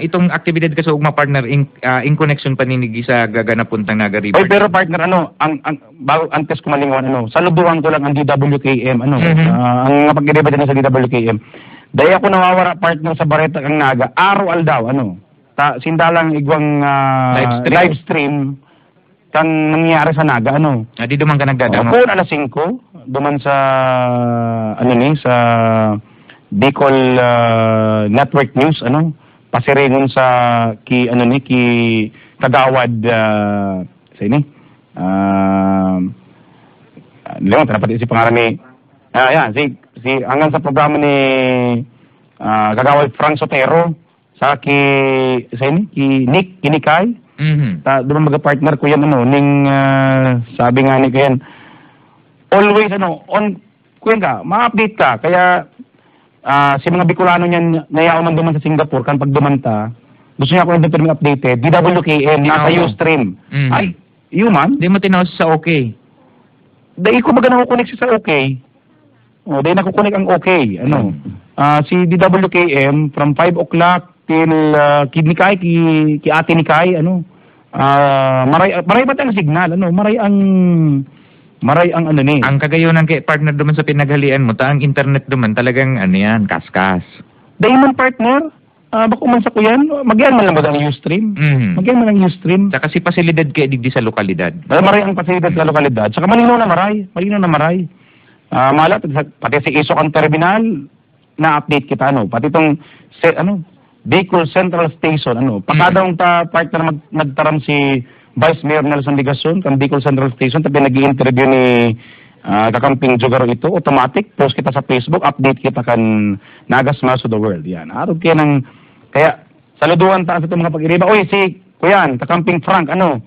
Itong aktibidad kasi ugma partner in connection paninigi sa gaganapuntang Naga River. Oy, pero partner, ang bago antes ko malingawan, saluduhan ko lang ang DWKM, ang napag-iriba din sa DWKM. Dahil ako nawawara partner sa Bareta kang Naga, araw aldaw, sindalang igwang live stream kang nangyari sa Naga, Di duman ka nagdadamo. Ako alas 5, duman sa, sa Bicol Network News, pasiringon sa ki Kagawad, sa ini, limang, panapatin si pangalan ni, si hanggang sa programa ni Kagawad Frank Sotero, sa ki Nick Kinikay. Doon mag-partner ko yan, sabi nga ni ko yan, always, on, kuyan ka, ma-update ka, kaya, si mga Bicolano niyan, nayaw man duman sa Singapore, kan pag dumanta, gusto niya ako yung doon updated, DWKM, nasa Ustream. Ay, man? Di mo tinawas sa okay. Dahil ko baga nakukunik siya sa okay. Dahil nakukunik ang okay, si DWKM, from 5 o'clock, till Kinikay, ki Ate Nikay, maray ba tayong signal, maray ang Ang kagayonan kay partner duman sa pinaghalian mo, ang internet duman talagang kaskas. Dahil man partner, bako man sa kuyan, magyan man lang ba ang Ustream? Magyan man ang Ustream. Saka si pasilidad kay digdi sa lokalidad. Maray ang pasilidad sa lokalidad. Saka malinaw na maray. Malat, pati si Isok ang terminal, na-update kita, pati itong, Bicol Central Station, pakadang partner nagtaram si Vice Mayor Nelson Ligason, kan Bicol Central Station, tapi nag-i-interview ni Kakamping Jogaro ito, automatic, post kita sa Facebook, update kita kan Nagas Mass of the World. Yan, kaya, saluduhan ta sa itong mga pag-iriba. Uy, si Kuyan, Kakamping Frank, na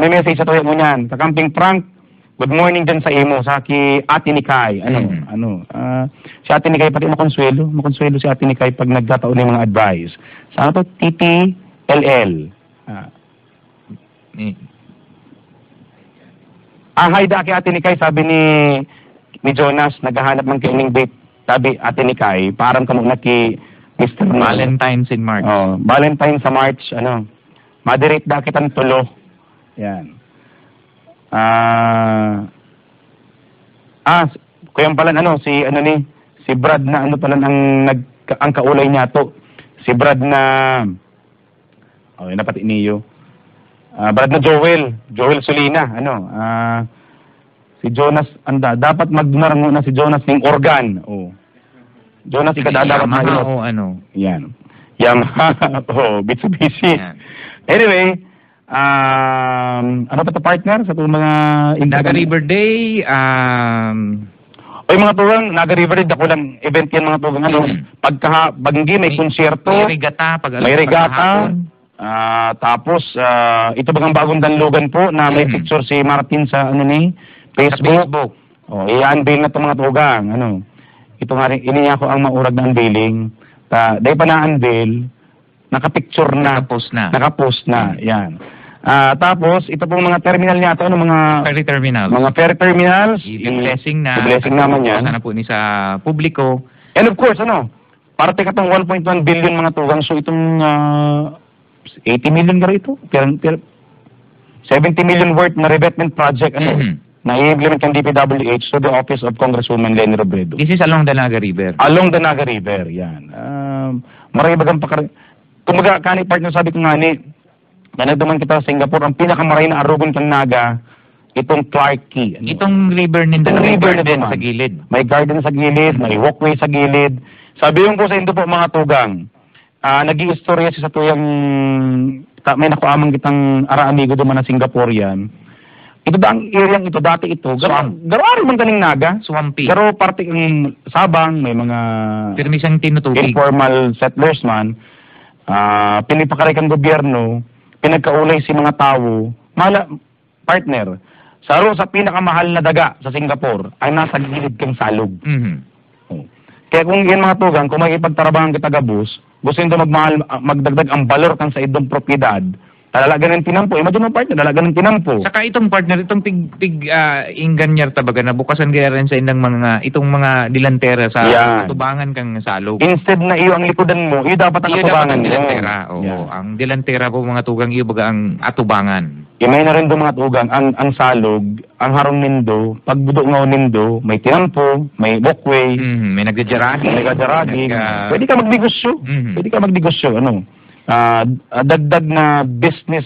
may message sa tuyo mo niyan. Kakamping Frank, good morning din sa imo, sa ki Ate Nikay. Si Ate Nikay pati makonsuelo si Ate Nikay pag nagtataon ng mga advice. Sa TTLL. Hi da kay Ate Nikay, sabi ni Jonas, naghahanap ng kaining date. Sabi Ate Nikay, parang kamo na ki Mr. Valentine's in March. Valentine's sa March, Moderate da kitang tulo. Yan. Kuya pala si Brad na ang kaulay niya to. Si Brad na napati niyo. Brad na Joel Solina, si Jonas dapat magdunarang muna si Jonas ng organ. Jonas ikadadapat na Yan. Yamaha, Mitsubishi. Anyway, ano pa to partner sa itong mga Naga River Day, mga tugang Naga River Day, ako lang event yan mga tugang, pagka-banggi may konsyerto, may regata, tapos ito bagang bagong danlugan po na may picture si Martin sa Facebook. I-unveil na ito mga tugang, ito nga rin, iniya ko ang maurag na unveiling, dahil pa na-unveil, nakapicture na, nakapost na, yan. Tapos, ito pong mga terminal niya ito, mga ferry terminal. Mga ferry terminals. I-blessing naman yan. Sana po ni sa publiko. And of course, parte ka itong 1.1 billion mga tugang. So, itong 80 million garo ito. 70 million worth na revetment project, na i-implement ng DPWH to the Office of Congresswoman Leni Robredo. This is along the Naga River. Along the Naga River, yan. Maray bagang kumaga, kani partner, sabi ko nga nagduman kita sa Singapore, ang pinakamaray na arugon kang Naga, itong Clark Key. Itong river ninda, river na din sa gilid. May garden sa gilid, may walkway sa gilid. Sabi yung ko sa Indo po mga tugang, nag-iistorya siya sa tuyang may nakuamang kitang amigo duman na Singaporean. Ito ang area ito, dati ito. Garo man kaning naga. Swampy. Garo parte ng Sabang, may mga Permisang tinutubig. informal settlers man. Pinipakaray kang gobyerno, pinagkaulay si mga tao, partner. Saro sa pinakamahal na daga sa Singapore, ay nasa gilid kang salog. Kaya kung yan mga tugang, kung makipagtarabahan kita gabus, gusto nito magdagdag ang valor kang sa idong propiedad, talalagan ng tinampo. Imagine mo partner, talalagan ng tinampo. Saka itong partner, itong inganyar tabaga na bukasan kaya rin sa itong mga dilantera sa tubangan kang salog. Instead na iyo ang likodan mo, iyo dapat ang atubangan mo. Dilantera. Ang dilantera po mga tugang iyo baga ang atubangan. May na rin doon mga tugang, ang salog, ang harong nindo, pagbudo ng nindo, may tinampo, may walkway, may nagjajaragi. Pwede ka magnegosyo. Pwede ka magnegosyo. Dagdag na business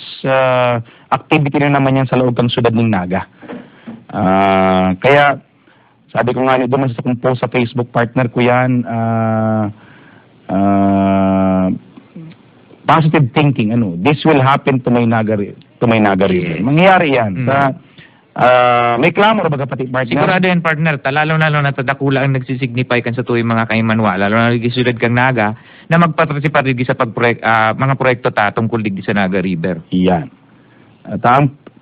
activity na naman yan sa loob ng syudad ng Naga. Kaya, sabi ko nga doon sa kong post sa Facebook, partner ko yan, positive thinking, this will happen to my Naga River. Mangyayari yan. May clamor baga pati partner. Sigurado yan partner, lalo na tadakula ang nagsisignify kan sa tuwing mga kaimanwa, lalo na sulad kang Naga, na magpatrasipa rin sa mga proyekto tungkol digdi sa Naga River. Yan.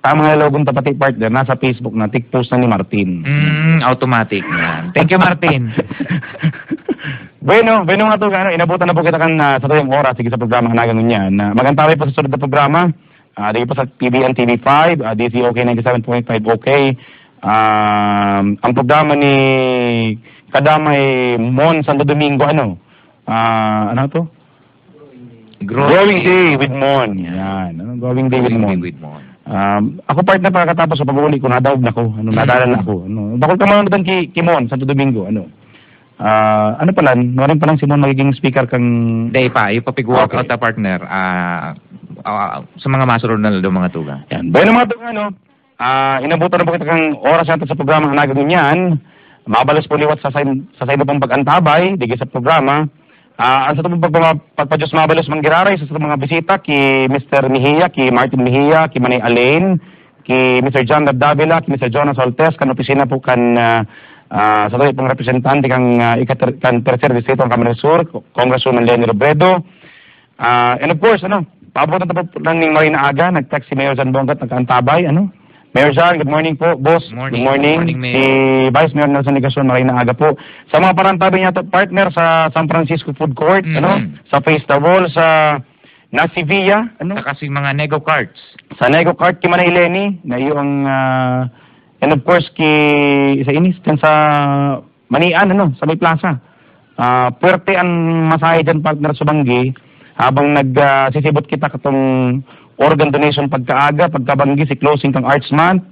Tama nga logon pati partner, nasa Facebook na, post na ni Martin. Automatic yan. Thank you Martin. Bueno nga to, inabutan na po kita kan sa tuyong oras, sige sa programa Naga Ngunyan. Magantaway po sa sunod na programa. Dito po sa TVN TV5, DCOK 97.5 OK. Ang programa ni Kadamay Mon Santo Domingo, ano to? Growing Day with Mon. Yan, Growing Day with Mon. Ako partner pagkatapos sa pag-uuli ko, nadawag na ko, nadalan na ako. Bakol ka man doon kay Mon Santo Domingo, ano pala, narin pa lang si Mon magiging speaker kang... Day pa, ipapig-walk out na partner sa mga masunod na lalo mga tuga. Yan. Bueno mga tuga, inabutan na po kita kang oras natin sa programa Naga Ngunyan. Mabalos po liwat sa side pong pag-antabay, digi sa programa. Ang sa itong pagpadyos mabalos manggiraray sa mga bisita ki Mr. Mejia, ki Martin Mejia, ki Manay Alain, ki Mr. John Davila, ki Mr. Jonas Soltes, kan opisina po kan sa tayo pong representante kan tercer distrito ng Camarines Sur, Congresswoman Lenny Robredo. And of course, paabutan na po lang ng Marina Aga, nag-text si Mayor Jan Bongat, nagkaantabay, Mayor Jan, good morning po, boss. Good morning. Si Vice Mayor Nelson Ligason, Marina Aga po. Sa mga parantabi niya partner sa San Francisco Food Court, sa Face the Wall, sa Nasivia, Sa kasing mga nego carts. Sa nego cart, ki Manay Lenny, na yung and of course, sa inis, sa Manian, sa may plaza. Puwerte ang masahe dyan, partner Subanggi, habang nagsisibot kita katong organ donation pagkaaga, pagkabanggi, si closing kang Arts Month.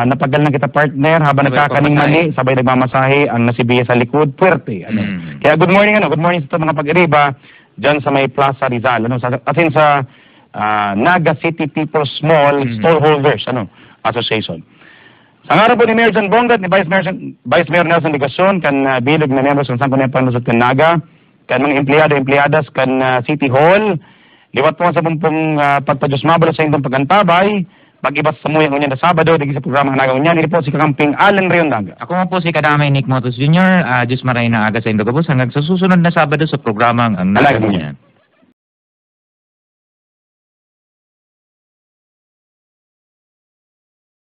Napagal na kita partner, habang nagkakaning mani, sabay nagmamasahe, ang nasibiya sa likod, puwerte. Kaya good morning, good morning sa mga pag-iriba, dyan sa may Plaza Rizal, asin sa Naga City People's Small Stallholders, Association. Sa nga po ni Mayor John Bongat, ni Vice Mayor Nelson Ligason, kan bilog na members ng Sangko Nepal sa Naga, kan mga empleyado-empleyadas, kan City Hall, liwat po sa pumpong pagpadyos mabalos sa indong pagantabay, pag-ibas sa muyang unyan na Sabado, digi sa programa Naga Ngunyan, ini po si Kakamping Alan Rayondaga. Ako nga po si Kadamay Nick Motos Jr., Diyos maray na aga sa Indogabos, hanggang sa susunod na Sabado sa programang Ang Naga Ngunyan.